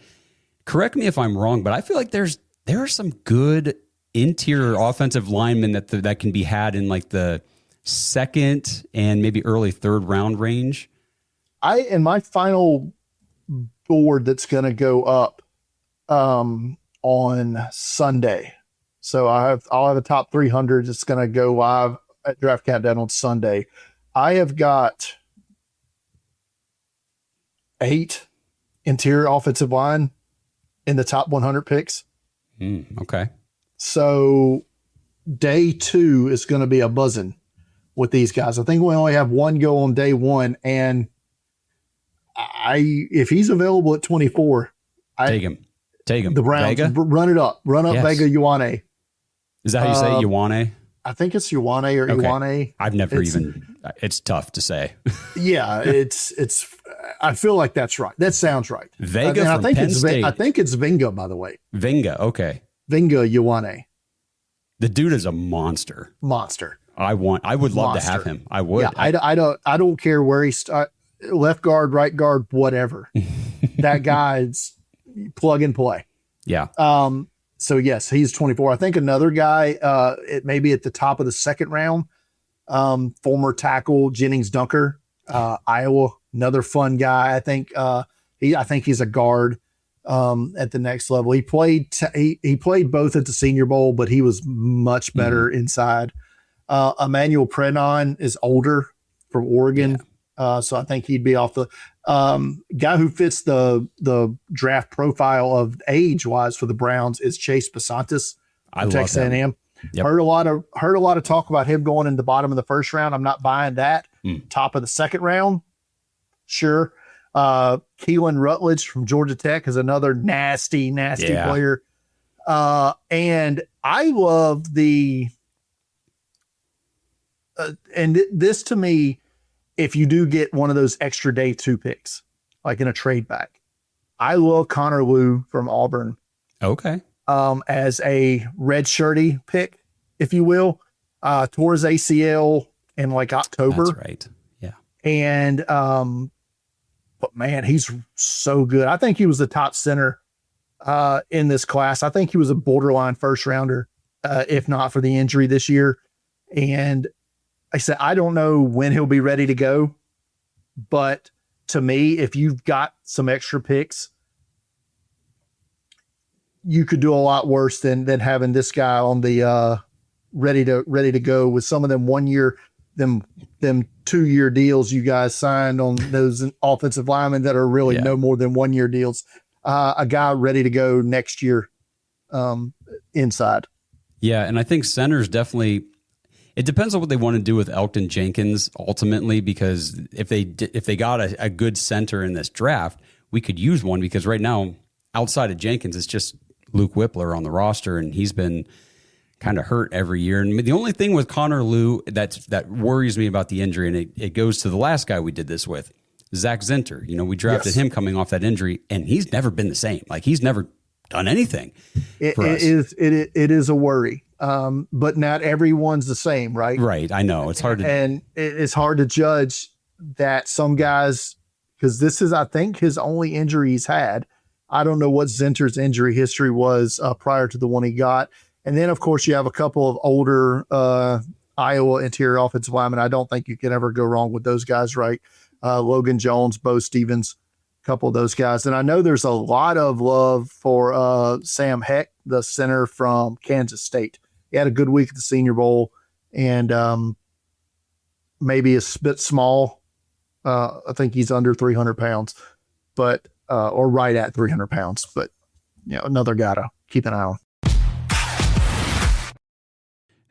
correct me if I'm wrong, but I feel like there are some good interior offensive linemen that can be had in like the 2nd and maybe early 3rd round range. In my final board that's going to go up on Sunday. So I'll have a top 300 that's going to go live at Draft Countdown on Sunday. I have got 8 interior offensive line in the top 100 picks. Okay. So day 2 is going to be a buzzing with these guys. I think we only have one go on day 1, and if he's available at 24, take him. The Browns, Vega? run up yes. Vega Ioane. Is that how you say Ioane? I think it's Ioane or Ioane. I've never it's tough to say. Yeah, it's. I feel like that's right. That sounds right. Vega and from Penn State. I think it's Vinga, by the way. Vinga, okay. Vinga Ioane. The dude is a monster. I would love to have him. I would. Yeah, I don't care where he starts. Left guard, right guard, whatever. That guy's plug and play. Yeah. So yes, he's 24. I think another guy, it may be at the top of the second round. Former tackle Jennings Dunker, Iowa, another fun guy. I think he's a guard at the next level. He played both at the Senior Bowl, but he was much better inside. Emmanuel Prenon is older from Oregon. Yeah. So I think he'd be off the guy who fits the draft profile of age wise for the Browns is Chase Basantis from Texas A&M. Yep. Heard a lot of talk about him going in the bottom of the first round. I'm not buying that. Top of the second round, sure. Keelan Rutledge from Georgia Tech is another nasty player. And I love and this to me, if you do get one of those extra day 2 picks, like in a trade back, I love Connor Lew from Auburn. Okay. As a red shirty pick, if you will, tore his ACL in like October. That's right. Yeah. And, but man, he's so good. I think he was the top center, in this class. I think he was a borderline first rounder, if not for the injury this year. And I said, I don't know when he'll be ready to go, but to me, if you've got some extra picks, you could do a lot worse than having this guy on the ready to go with some of them 1 year, them 2 year deals you guys signed on those offensive linemen that are really no more than 1 year deals. A guy ready to go next year inside. Yeah, and I think center's definitely. It depends on what they want to do with Elgton Jenkins ultimately, because if they got a good center in this draft, we could use one, because right now, outside of Jenkins, it's just Luke Whippler on the roster, and he's been kind of hurt every year. And the only thing with Connor Lew that worries me about the injury, and it goes to the last guy we did this with, Zach Zinter. We drafted him coming off that injury, and he's never been the same. Like, he's never done anything. It is a worry. But not everyone's the same, right? Right. I know it's hard it's hard to judge that. Some guys, because this is, I think, his only injury he's had. I don't know what Zinter's injury history was prior to the one he got. And then of course you have a couple of older Iowa interior offensive linemen. I don't think you can ever go wrong with those guys, right? Logan Jones, Bo Stevens, a couple of those guys. And I know there's a lot of love for Sam Heck, the center from Kansas State. He had a good week at the Senior Bowl, and maybe a bit small. I think he's under 300 pounds, but or right at 300 pounds. But another guy to keep an eye on.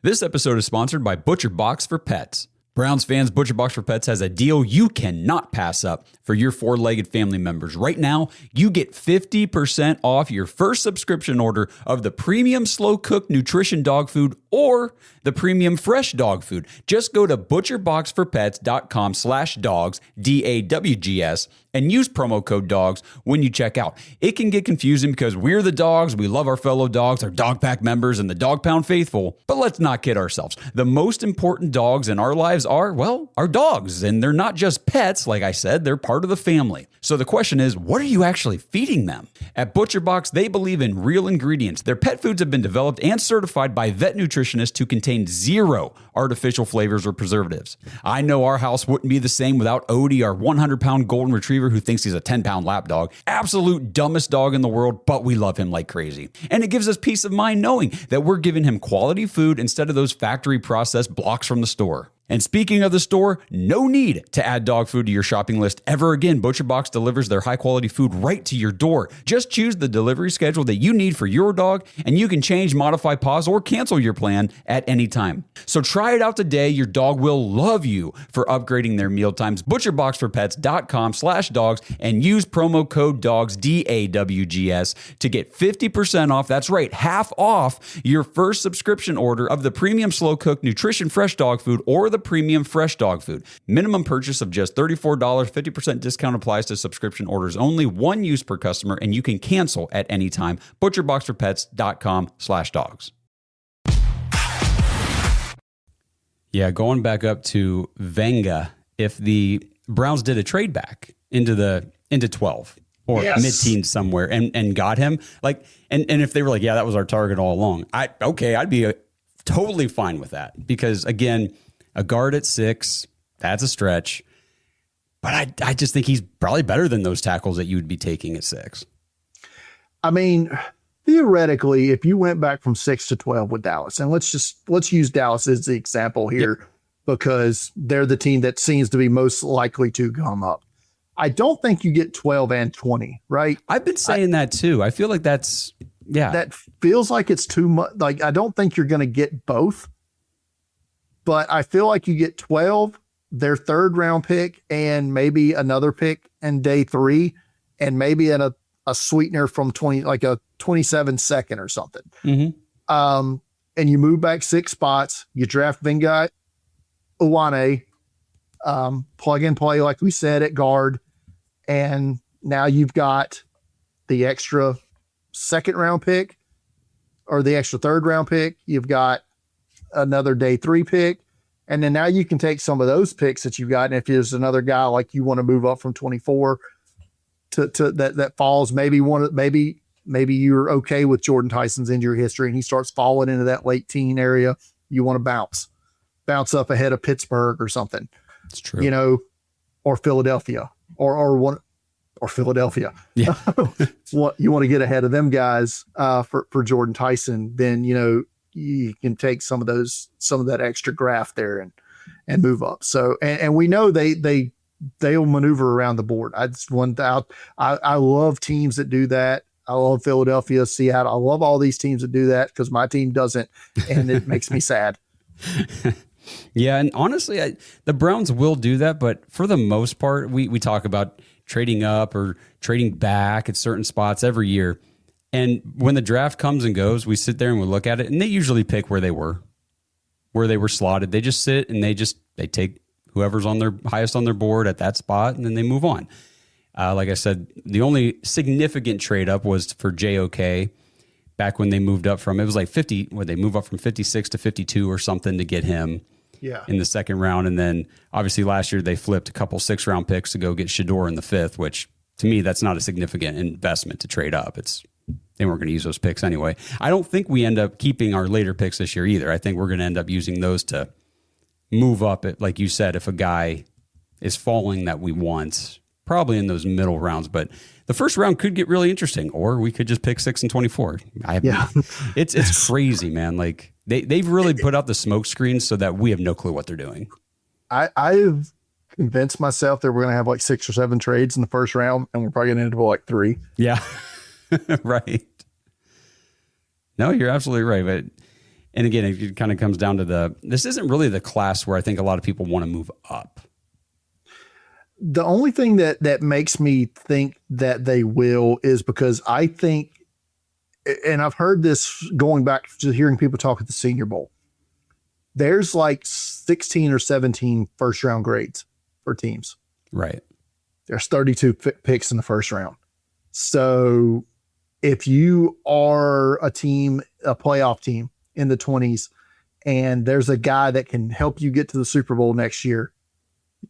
This episode is sponsored by Butcher Box for Pets. Browns fans, Butcher Box for Pets has a deal you cannot pass up for your 4-legged family members. Right now, you get 50% off your first subscription order of the premium slow-cooked nutrition dog food or the premium fresh dog food. Just go to butcherboxforpets.com/dogs, DAWGS, and use promo code DOGS when you check out. It can get confusing because we're the dogs, we love our fellow dogs, our Dog Pack members, and the Dog Pound faithful. But let's not kid ourselves. The most important dogs in our lives are, well, our dogs. And they're not just pets, like I said, they're part of the family. So the question is, what are you actually feeding them? At ButcherBox, they believe in real ingredients. Their pet foods have been developed and certified by vet nutritionists to contain 0 artificial flavors or preservatives. I know our house wouldn't be the same without Odie, our 100-pound golden retriever who thinks he's a 10-pound lap dog. Absolute dumbest dog in the world, but we love him like crazy. And it gives us peace of mind knowing that we're giving him quality food instead of those factory processed blocks from the store. And speaking of the store, no need to add dog food to your shopping list ever again. ButcherBox delivers their high-quality food right to your door. Just choose the delivery schedule that you need for your dog, and you can change, modify, pause, or cancel your plan at any time. So try it out today. Your dog will love you for upgrading their meal times. ButcherBoxForPets.com/dogs and use promo code DAWGS, DAWGS, to get 50% off. That's right, half off your first subscription order of the premium slow-cooked nutrition fresh dog food or the premium fresh dog food. Minimum purchase of just $34. 50% discount applies to subscription orders only. One use per customer, and you can cancel at any time. ButcherBoxForPets.com/dogs. Yeah, going back up to Venga, if the Browns did a trade back into 12 or mid-teens somewhere and got him, like, and if they were like, yeah, that was our target all along, I'd be totally fine with that, because again, a guard at 6, that's a stretch. But I just think he's probably better than those tackles that you would be taking at 6. I mean, theoretically, if you went back from 6 to 12 with Dallas, and let's use Dallas as the example here, because they're the team that seems to be most likely to come up. I don't think you get 12 and 20, right? I've been saying that too. I feel like that feels like it's too much. Like, I don't think you're going to get both. But I feel like you get 12, their third round pick, and maybe another pick in day 3, and maybe a sweetener from 20, like a 27 second or something. Mm-hmm. And you move back 6 spots. You draft Venga Uwane, plug and play, like we said, at guard. And now you've got the extra second round pick or the extra third round pick. You've got another day 3 pick, and then now you can take some of those picks that you've got, and if there's another guy like you want to move up from 24 to that falls, maybe you're okay with Jordan Tyson's injury history and he starts falling into that late teen area, you want to bounce up ahead of Pittsburgh or something. It's true, or Philadelphia or Philadelphia. Yeah. What you want to get ahead of them guys for Jordan Tyson, then you can take some of that extra graft there and move up. So, and we know they'll maneuver around the board. I love teams that do that. I love Philadelphia, Seattle. I love all these teams that do that, because my team doesn't, and it makes me sad. Yeah. And honestly, the Browns will do that, but for the most part, we talk about trading up or trading back at certain spots every year. And when the draft comes and goes, we sit there and we look at it, and they usually pick where they were slotted. They just sit and they take whoever's on their highest on their board at that spot, and then they move on. Like I said, the only significant trade up was for JOK back when they moved up from, it was like 50, when they move up from 56 to 52 or something to get him in the second round. And then obviously last year they flipped a couple 6-round picks to go get Shador in the 5th, which to me, that's not a significant investment to trade up. They weren't going to use those picks anyway. I don't think we end up keeping our later picks this year either. I think we're going to end up using those to move up, like you said, if a guy is falling that we want, probably in those middle rounds. But the first round could get really interesting, or we could just pick 6 and 24. It's crazy, man. Like they've really put out the smoke screens so that we have no clue what they're doing. I've convinced myself that we're going to have like 6 or 7 trades in the first round, and we're probably going to end up with like 3. Yeah. Right. No, you're absolutely right. But, and again, it kind of comes down to this isn't really the class where I think a lot of people want to move up. The only thing that makes me think that they will is because I think, and I've heard this going back to hearing people talk at the Senior Bowl, there's like 16 or 17 first round grades for teams. Right. There's 32 picks in the first round. So if you are a playoff team in the 20s, and there's a guy that can help you get to the Super Bowl next year,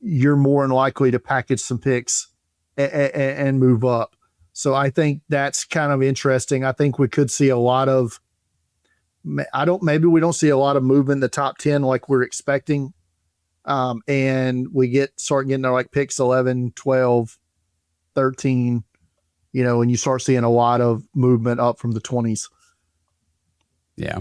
you're more than likely to package some picks and move up. So I think that's kind of interesting. I think we could see a lot of, maybe we don't see a lot of movement in the top 10 like we're expecting. And we start getting to like picks 11, 12, 13, and you start seeing a lot of movement up from the 20s. Yeah.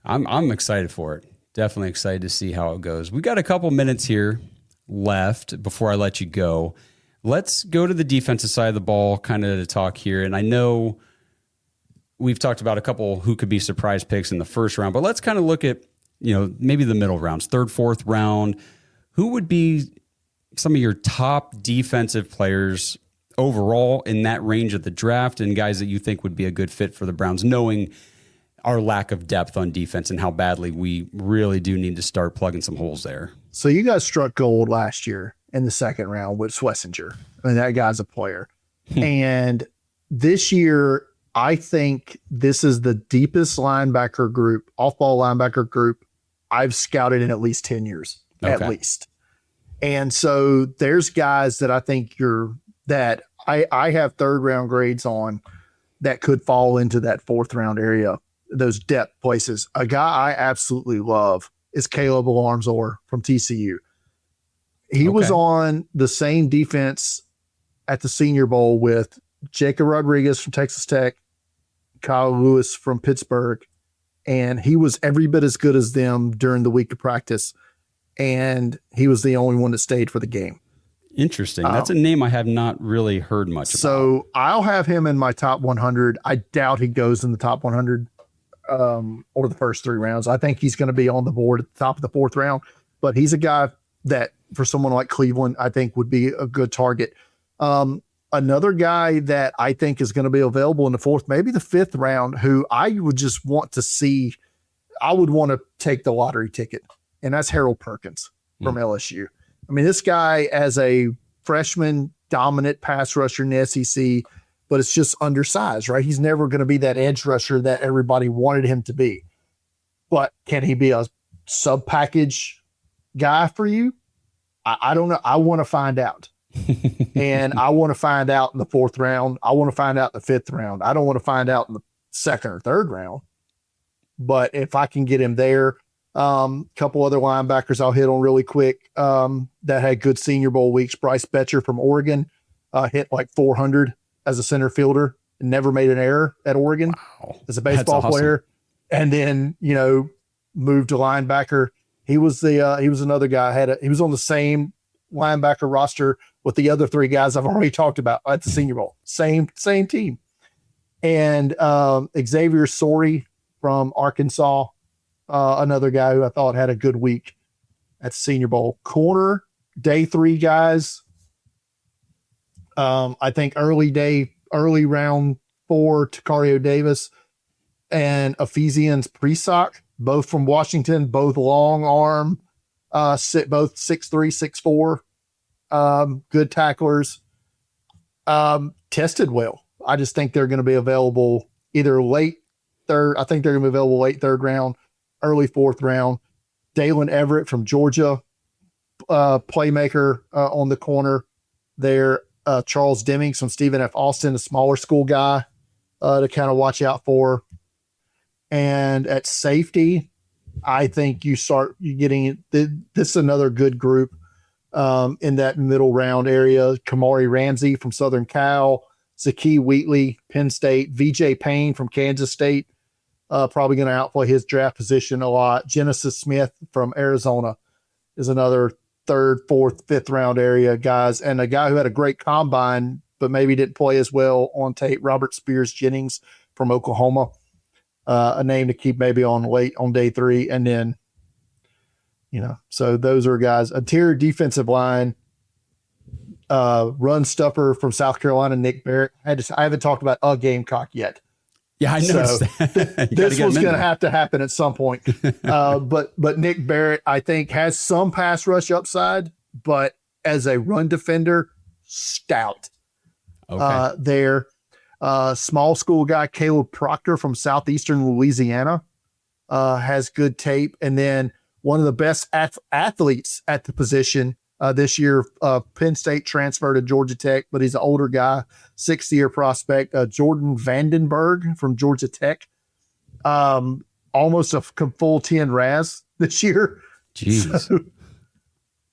I'm excited for it. Definitely excited to see how it goes. We got a couple minutes here left before I let you go. Let's go to the defensive side of the ball kind of to talk here. And I know we've talked about a couple who could be surprise picks in the first round, but let's kind of look at, maybe the middle rounds, third, fourth round. Who would be some of your top defensive players overall in that range of the draft, and guys that you think would be a good fit for the Browns, knowing our lack of depth on defense and how badly we really do need to start plugging some holes there? So you guys struck gold last year in the second round with Schlesinger. I mean, that guy's a player. And this year, I think this is the deepest linebacker group, off-ball linebacker group I've scouted in at least 10 years, at least. And so there's guys that I think I have third round grades on that could fall into that fourth round area, those depth places. A guy I absolutely love is Caleb Alarmzor from TCU. He was on the same defense at the Senior Bowl with Jacob Rodriguez from Texas Tech, Kyle Lewis from Pittsburgh, and he was every bit as good as them during the week of practice, and he was the only one that stayed for the game. Interesting. That's a name I have not really heard much about. So I'll have him in my top 100. I doubt he goes in the top 100 or the first three rounds. I think he's going to be on the board at the top of the fourth round, but he's a guy that for someone like Cleveland, I think would be a good target. Another guy that I think is going to be available in the fourth, maybe the fifth round, who I would just want to see, I would want to take the lottery ticket, and that's Harold Perkins from LSU. I mean, this guy as a freshman, dominant pass rusher in the SEC, but it's just undersized, right? He's never going to be that edge rusher that everybody wanted him to be. But can he be a sub-package guy for you? I don't know. I want to find out. And I want to find out in the fourth round. I want to find out in the fifth round. I don't want to find out in the second or third round. But if I can get him there, couple other linebackers I'll hit on really quick that had good Senior Bowl weeks. Bryce Betcher from Oregon hit like 400 as a center fielder and never made an error at Oregon as a baseball player. And then, moved to linebacker. He was another guy. He was on the same linebacker roster with the other three guys I've already talked about at the Senior Bowl. Same team. And Xavier Sorey from Arkansas, another guy who I thought had a good week at the Senior Bowl. Corner, day three guys. I think early round 4, Takario Davis and Ephesians Presock, both from Washington, both long arm, both 6'3", 6'4", good tacklers, tested well. I just think they're going to be available either late third. I think they're going to be available late third round, early fourth round. Dalen Everett from Georgia, playmaker on the corner there. Charles Demmings from Stephen F. Austin, a smaller school guy to kind of watch out for. And at safety, I think you getting this is another good group in that middle round area. Kamari Ramsey from Southern Cal, Zakee Wheatley, Penn State, VJ Payne from Kansas State, probably going to outplay his draft position a lot. Genesis Smith from Arizona is another third, fourth, fifth round area guys. And a guy who had a great combine, but maybe didn't play as well on tape, Robert Spears Jennings from Oklahoma. A name to keep maybe on late on day three. And then, so those are guys. Interior defensive line, run stuffer from South Carolina, Nick Barrett. I haven't talked about a Gamecock yet. Yeah, I noticed that. This was going to have to happen at some point. But Nick Barrett, I think, has some pass rush upside, but as a run defender, stout there. Small school guy, Caleb Proctor from Southeastern Louisiana, has good tape. And then one of the best athletes at the position this year, Penn State transfer to Georgia Tech, but he's an older guy, sixth-year prospect, Jordan Vandenberg from Georgia Tech. Almost a full 10 RAS this year. Jeez. So,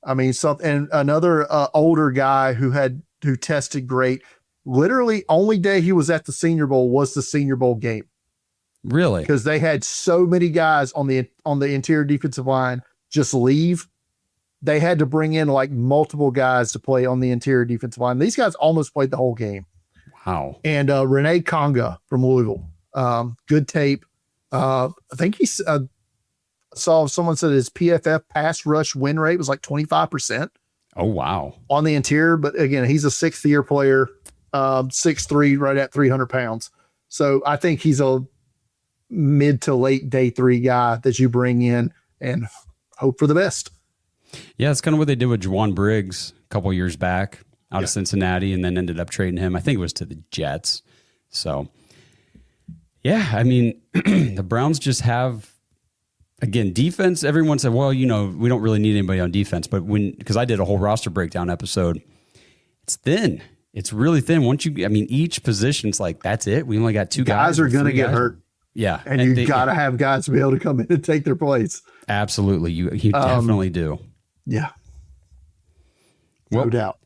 I mean, and another older guy who tested great. Literally, only day he was at the Senior Bowl was the Senior Bowl game. Really? Because they had so many guys on the interior defensive line just leave. They had to bring in like multiple guys to play on the interior defensive line. These guys almost played the whole game. Wow. And Renee Conga from Louisville, good tape. I think he saw someone said his PFF pass rush win rate was like 25%. Oh, wow. On the interior. But again, he's a 6th year player, 6'3", right at 300 pounds. So I think he's a mid to late day 3 guy that you bring in and hope for the best. Yeah, it's kind of what they did with Juwan Briggs a couple years back out of Cincinnati, and then ended up trading him. I think it was to the Jets. So, yeah, I mean, the Browns just have, again, defense. Everyone said, well, we don't really need anybody on defense. But because I did a whole roster breakdown episode, it's thin. It's really thin. Each position's like, that's it. We only got 2 guys. Guys are going to get hurt. Yeah. And you got to have guys to be able to come in and take their place. Absolutely. You definitely do. Yeah. No doubt.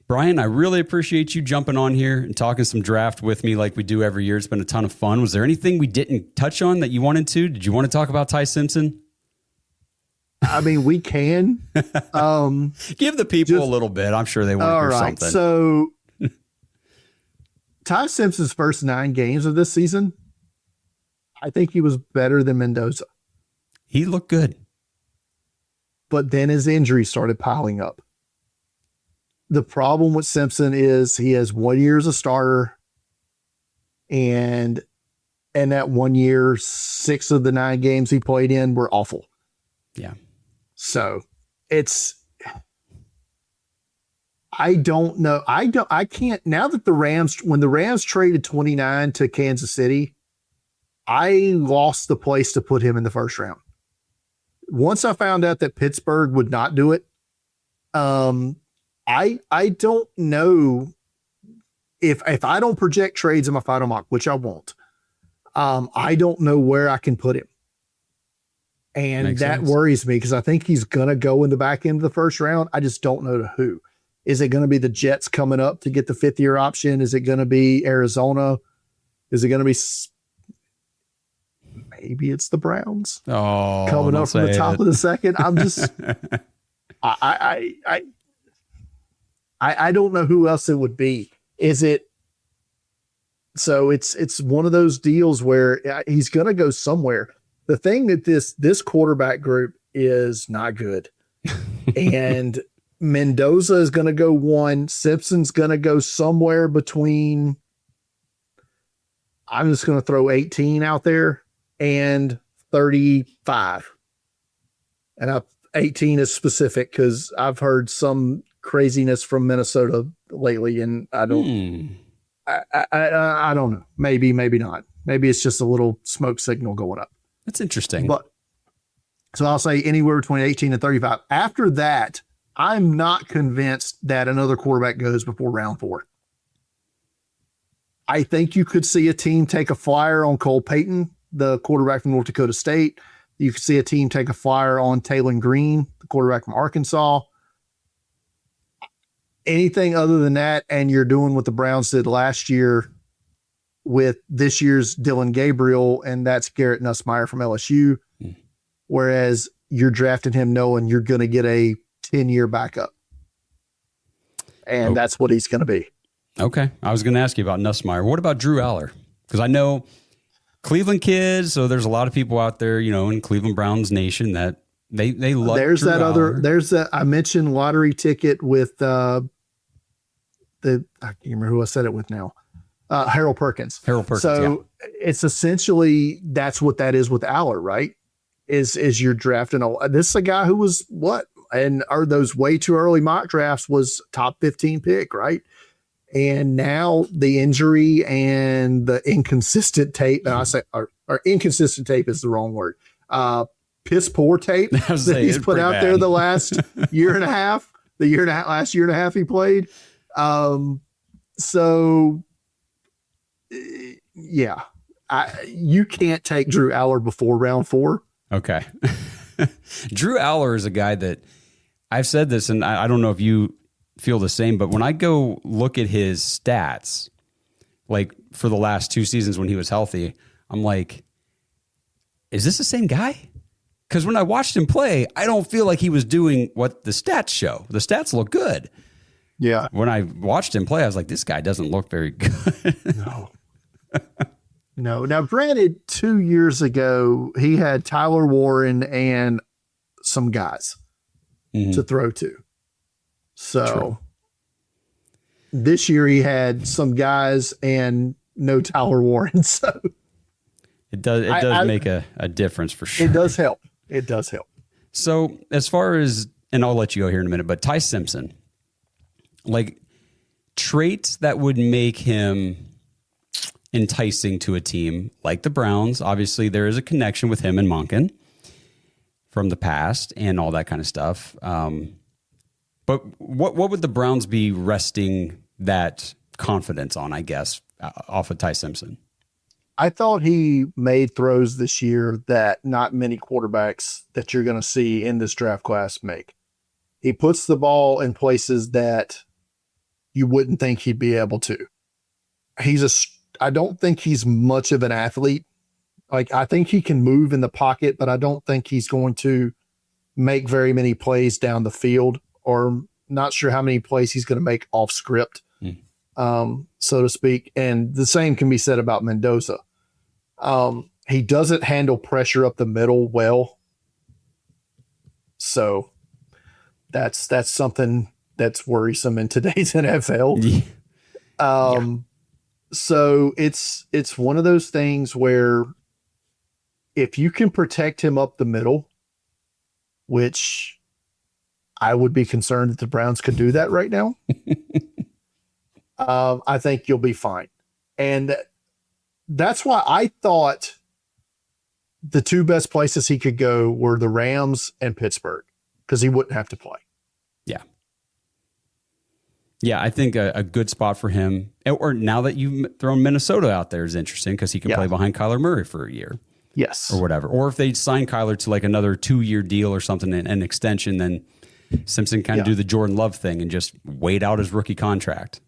Brian, I really appreciate you jumping on here and talking some draft with me like we do every year. It's been a ton of fun. Was there anything we didn't touch on that you wanted to? Did you want to talk about Ty Simpson? I mean, we can. Give the people a little bit. I'm sure they want to hear something. So Ty Simpson's first 9 games of this season, I think he was better than Mendoza. He looked good. But then his injuries started piling up. The problem with Simpson is he has 1 year as a starter, and that 1 year, 6 of the 9 games he played in were awful. Yeah. So I don't know. I can't, now that when the Rams traded 29 to Kansas City, I lost the place to put him in the first round. Once I found out that Pittsburgh would not do it, I don't know if I don't project trades in my final mock, which I won't. I don't know where I can put him. And Makes that sense. worries me because I think he's going to go in the back end of the first round. I just don't know to who. Is it going to be the Jets coming up to get the 5th year option? Is it going to be Arizona? Is it going to be maybe it's the Browns coming up from the top of the second? I'm just I don't know who else it would be. Is it? So it's one of those deals where he's going to go somewhere. The thing that this quarterback group is not good. And Mendoza is going to go 1. Simpson's going to go somewhere between, I'm just going to throw 18 out there, and 35. And 18 is specific because I've heard some craziness from Minnesota lately, and I don't know. Maybe not. Maybe it's just a little smoke signal going up. That's interesting. But so I'll say anywhere between 18 and 35. After that, I'm not convinced that another quarterback goes before round 4. I think you could see a team take a flyer on Cole Payton, the quarterback from North Dakota State. You could see a team take a flyer on Taylon Green, the quarterback from Arkansas. Anything other than that, and you're doing what the Browns did last year with this year's Dylan Gabriel, and that's Garrett Nussmeier from LSU. Whereas you're drafting him knowing you're going to get a 10-year backup. And that's what he's going to be. Okay. I was going to ask you about Nussmeier. What about Drew Aller? Because I know Cleveland kids, so there's a lot of people out there, in Cleveland Browns Nation that they love There's Drew that Aller. There's that I mentioned lottery ticket with I can't remember who I said it with now. Harold Perkins. So it's essentially, that's what that is with Aller, right? Is you're drafting this is a guy who was what? And are those way too early mock drafts was top 15 pick, right? And now the injury and the inconsistent tape, and I say, or inconsistent tape is the wrong word. Piss poor tape that he's put out there the last year and a half, last year and a half he played. So yeah, you can't take Drew Aller before round 4. Okay. Drew Aller is a guy that I've said this, and I don't know if you feel the same, but when I go look at his stats, like for the last 2 seasons when he was healthy, I'm like, is this the same guy? Because when I watched him play, I don't feel like he was doing what the stats show. The stats look good. Yeah. When I watched him play, I was like, this guy doesn't look very good. No. No. Now, granted, 2 years ago, he had Tyler Warren and some guys to throw to. So True. This year he had some guys and no Tyler Warren. So It does make a difference for sure. it does help. It does help. So as far as, and I'll let you go here in a minute, but Ty Simpson, like traits that would make him enticing to a team like the Browns. Obviously, there is a connection with him and Monken from the past and all that kind of stuff. But what would the Browns be resting that confidence on, I guess, off of Ty Simpson? I thought he made throws this year that not many quarterbacks that you're going to see in this draft class make. He puts the ball in places that you wouldn't think he'd be able to. I don't think he's much of an athlete. Like, I think he can move in the pocket, but I don't think he's going to make very many plays down the field, or not sure how many plays he's going to make off script, so to speak. And the same can be said about Mendoza. He doesn't handle pressure up the middle well. So that's something that's worrisome in today's NFL. So it's one of those things where if you can protect him up the middle, which I would be concerned that the Browns could do that right now, I think you'll be fine. And that's why I thought the two best places he could go were the Rams and Pittsburgh, because he wouldn't have to play. Yeah. Yeah, I think a good spot for him, or now that you've thrown Minnesota out there, is interesting because he can play behind Kyler Murray for a year. Yes. Or whatever. Or if they sign Kyler to like another 2-year deal or something, an extension, then Simpson kind of do the Jordan Love thing and just wait out his rookie contract.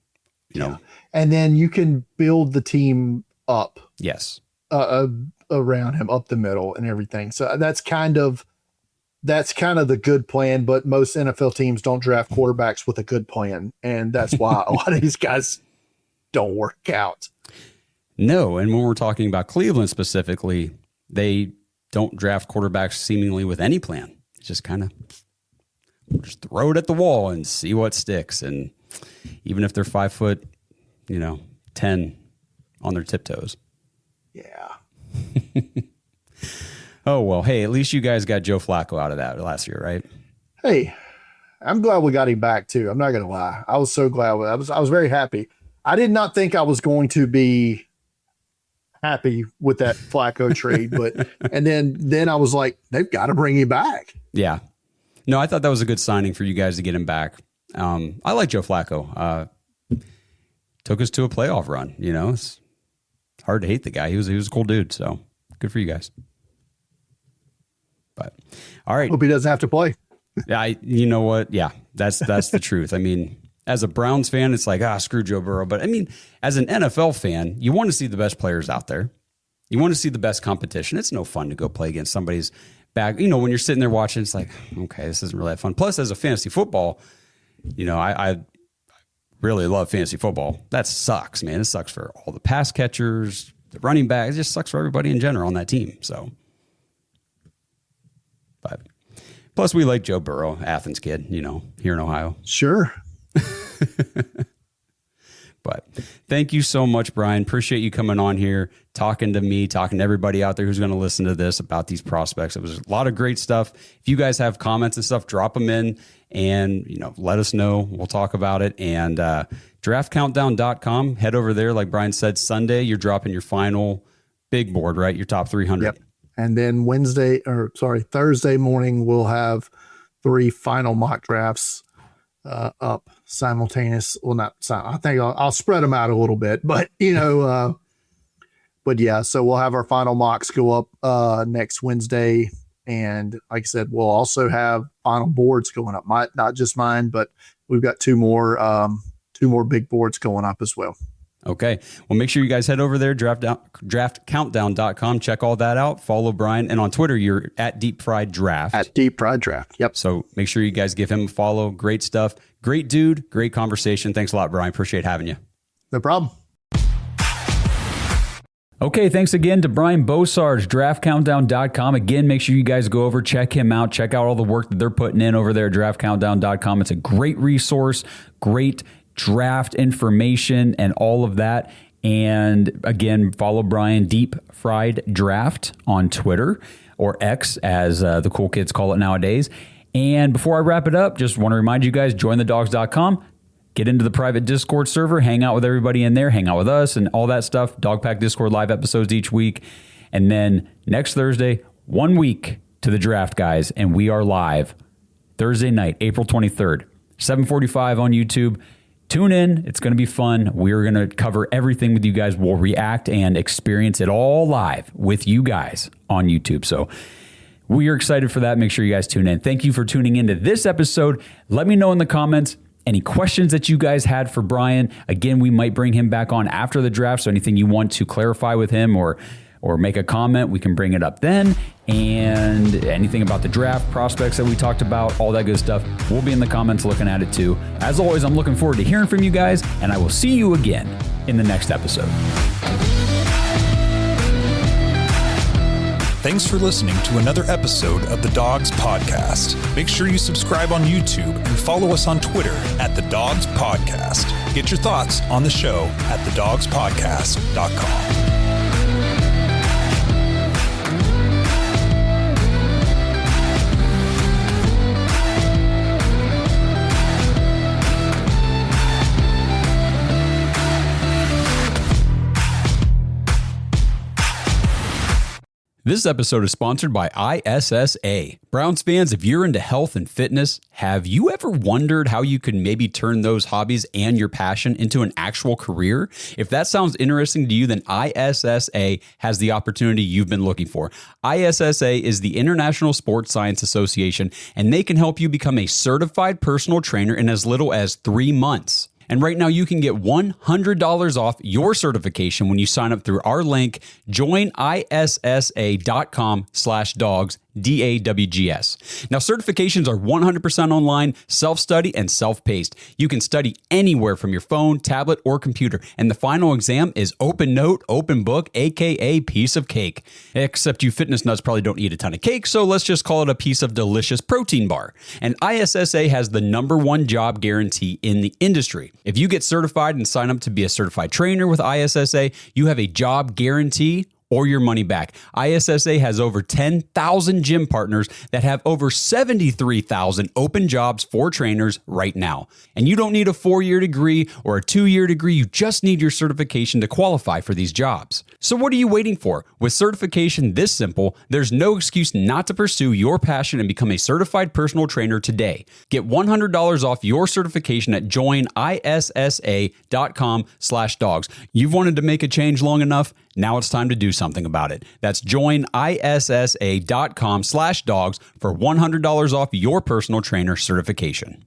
You know? And then you can build the team up. Yes. Around him, up the middle and everything. So that's kind of the good plan, but most NFL teams don't draft quarterbacks with a good plan. And that's why a lot of these guys don't work out. No. And when we're talking about Cleveland specifically, they don't draft quarterbacks seemingly with any plan. It's just kind of just throw it at the wall and see what sticks. And even if they're 5'10" on their tiptoes. Yeah. Oh, well, hey, at least you guys got Joe Flacco out of that last year, right? Hey, I'm glad we got him back too. I'm not going to lie. I was so glad. I was very happy. I did not think I was going to be happy with that Flacco trade, but and then I was like, they've got to bring him back. Yeah. No, I thought that was a good signing for you guys to get him back. I like Joe Flacco. Took us to a playoff run. You know, it's hard to hate the guy. He was a cool dude. So good for you guys. But all right. Hope he doesn't have to play. You know what? Yeah, that's the truth. I mean, as a Browns fan, it's like, screw Joe Burrow. But I mean, as an NFL fan, you want to see the best players out there. You want to see the best competition. It's no fun to go play against somebody's back. You know, when you're sitting there watching, it's like, okay, this isn't really that fun. Plus, as a fantasy football, you know, I really love fantasy football. That sucks, man. It sucks for all the pass catchers, the running backs. It just sucks for everybody in general on that team. So, but plus we like Joe Burrow, Athens kid, you know, here in Ohio. Sure. But thank you so much, Brian. Appreciate you coming on here, talking to me, talking to everybody out there who's going to listen to this about these prospects. It was a lot of great stuff. If you guys have comments and stuff, drop them in and, you know, let us know. We'll talk about it. And draftcountdown.com, head over there. Like Brian said, Sunday, you're dropping your final big board, right? Your top 300. Yep. And then Thursday morning, we'll have 3 final mock drafts up simultaneous. Well, not, I think I'll spread them out a little bit, but you know, but yeah, so we'll have our final mocks go up next Wednesday. And like I said, we'll also have final boards going up. Not just mine, but we've got two more big boards going up as well. Okay. Well, make sure you guys head over there, draftcountdown.com. Check all that out. Follow Brian. And on Twitter, you're at Deep Fried Draft. At Deep Fried Draft. Yep. So make sure you guys give him a follow. Great stuff. Great dude. Great conversation. Thanks a lot, Brian. Appreciate having you. No problem. Okay, thanks again to Brian Bosarge, draftcountdown.com. Again, make sure you guys go over, check him out, check out all the work that they're putting in over there at draftcountdown.com. It's a great resource, great draft information and all of that. And again, follow Brian, Deep Fried Draft on Twitter, or X as the cool kids call it nowadays. And before I wrap it up, just want to remind you guys, jointhedogs.com. Get into the private Discord server, hang out with everybody in there, hang out with us and all that stuff. Dogpack Discord live episodes each week. And then next Thursday, 1 week to the draft, guys. And we are live Thursday night, April 23rd, 7:45 on YouTube. Tune in. It's going to be fun. We're going to cover everything with you guys. We'll react and experience it all live with you guys on YouTube. So we are excited for that. Make sure you guys tune in. Thank you for tuning into this episode. Let me know in the comments any questions that you guys had for Brian. Again, we might bring him back on after the draft. So anything you want to clarify with him or make a comment, we can bring it up then. And anything about the draft prospects that we talked about, all that good stuff, we'll be in the comments looking at it too. As always, I'm looking forward to hearing from you guys, and I will see you again in the next episode. Thanks for listening to another episode of the Dogs Podcast. Make sure you subscribe on YouTube and follow us on Twitter at the Dogs Podcast. Get your thoughts on the show at thedogspodcast.com. This episode is sponsored by ISSA. Browns fans, if you're into health and fitness, have you ever wondered how you could maybe turn those hobbies and your passion into an actual career? If that sounds interesting to you, then ISSA has the opportunity you've been looking for. ISSA is the International Sports Science Association, and they can help you become a certified personal trainer in as little as 3 months. And right now you can get $100 off your certification when you sign up through our link, joinissa.com/dogs, DAWGS. Now, certifications are 100% online, self-study, and self-paced. You can study anywhere from your phone, tablet, or computer. And the final exam is open note, open book, aka piece of cake. Except you fitness nuts probably don't eat a ton of cake, so let's just call it a piece of delicious protein bar. And ISSA has the #1 job guarantee in the industry. If you get certified and sign up to be a certified trainer with ISSA, you have a job guarantee or your money back. ISSA has over 10,000 gym partners that have over 73,000 open jobs for trainers right now. And you don't need a 4-year degree or a 2-year degree. You just need your certification to qualify for these jobs. So what are you waiting for? With certification this simple, there's no excuse not to pursue your passion and become a certified personal trainer today. Get $100 off your certification at joinissa.com/dogs. You've wanted to make a change long enough. Now it's time to do something about it. That's joinissa.com/dogs for $100 off your personal trainer certification.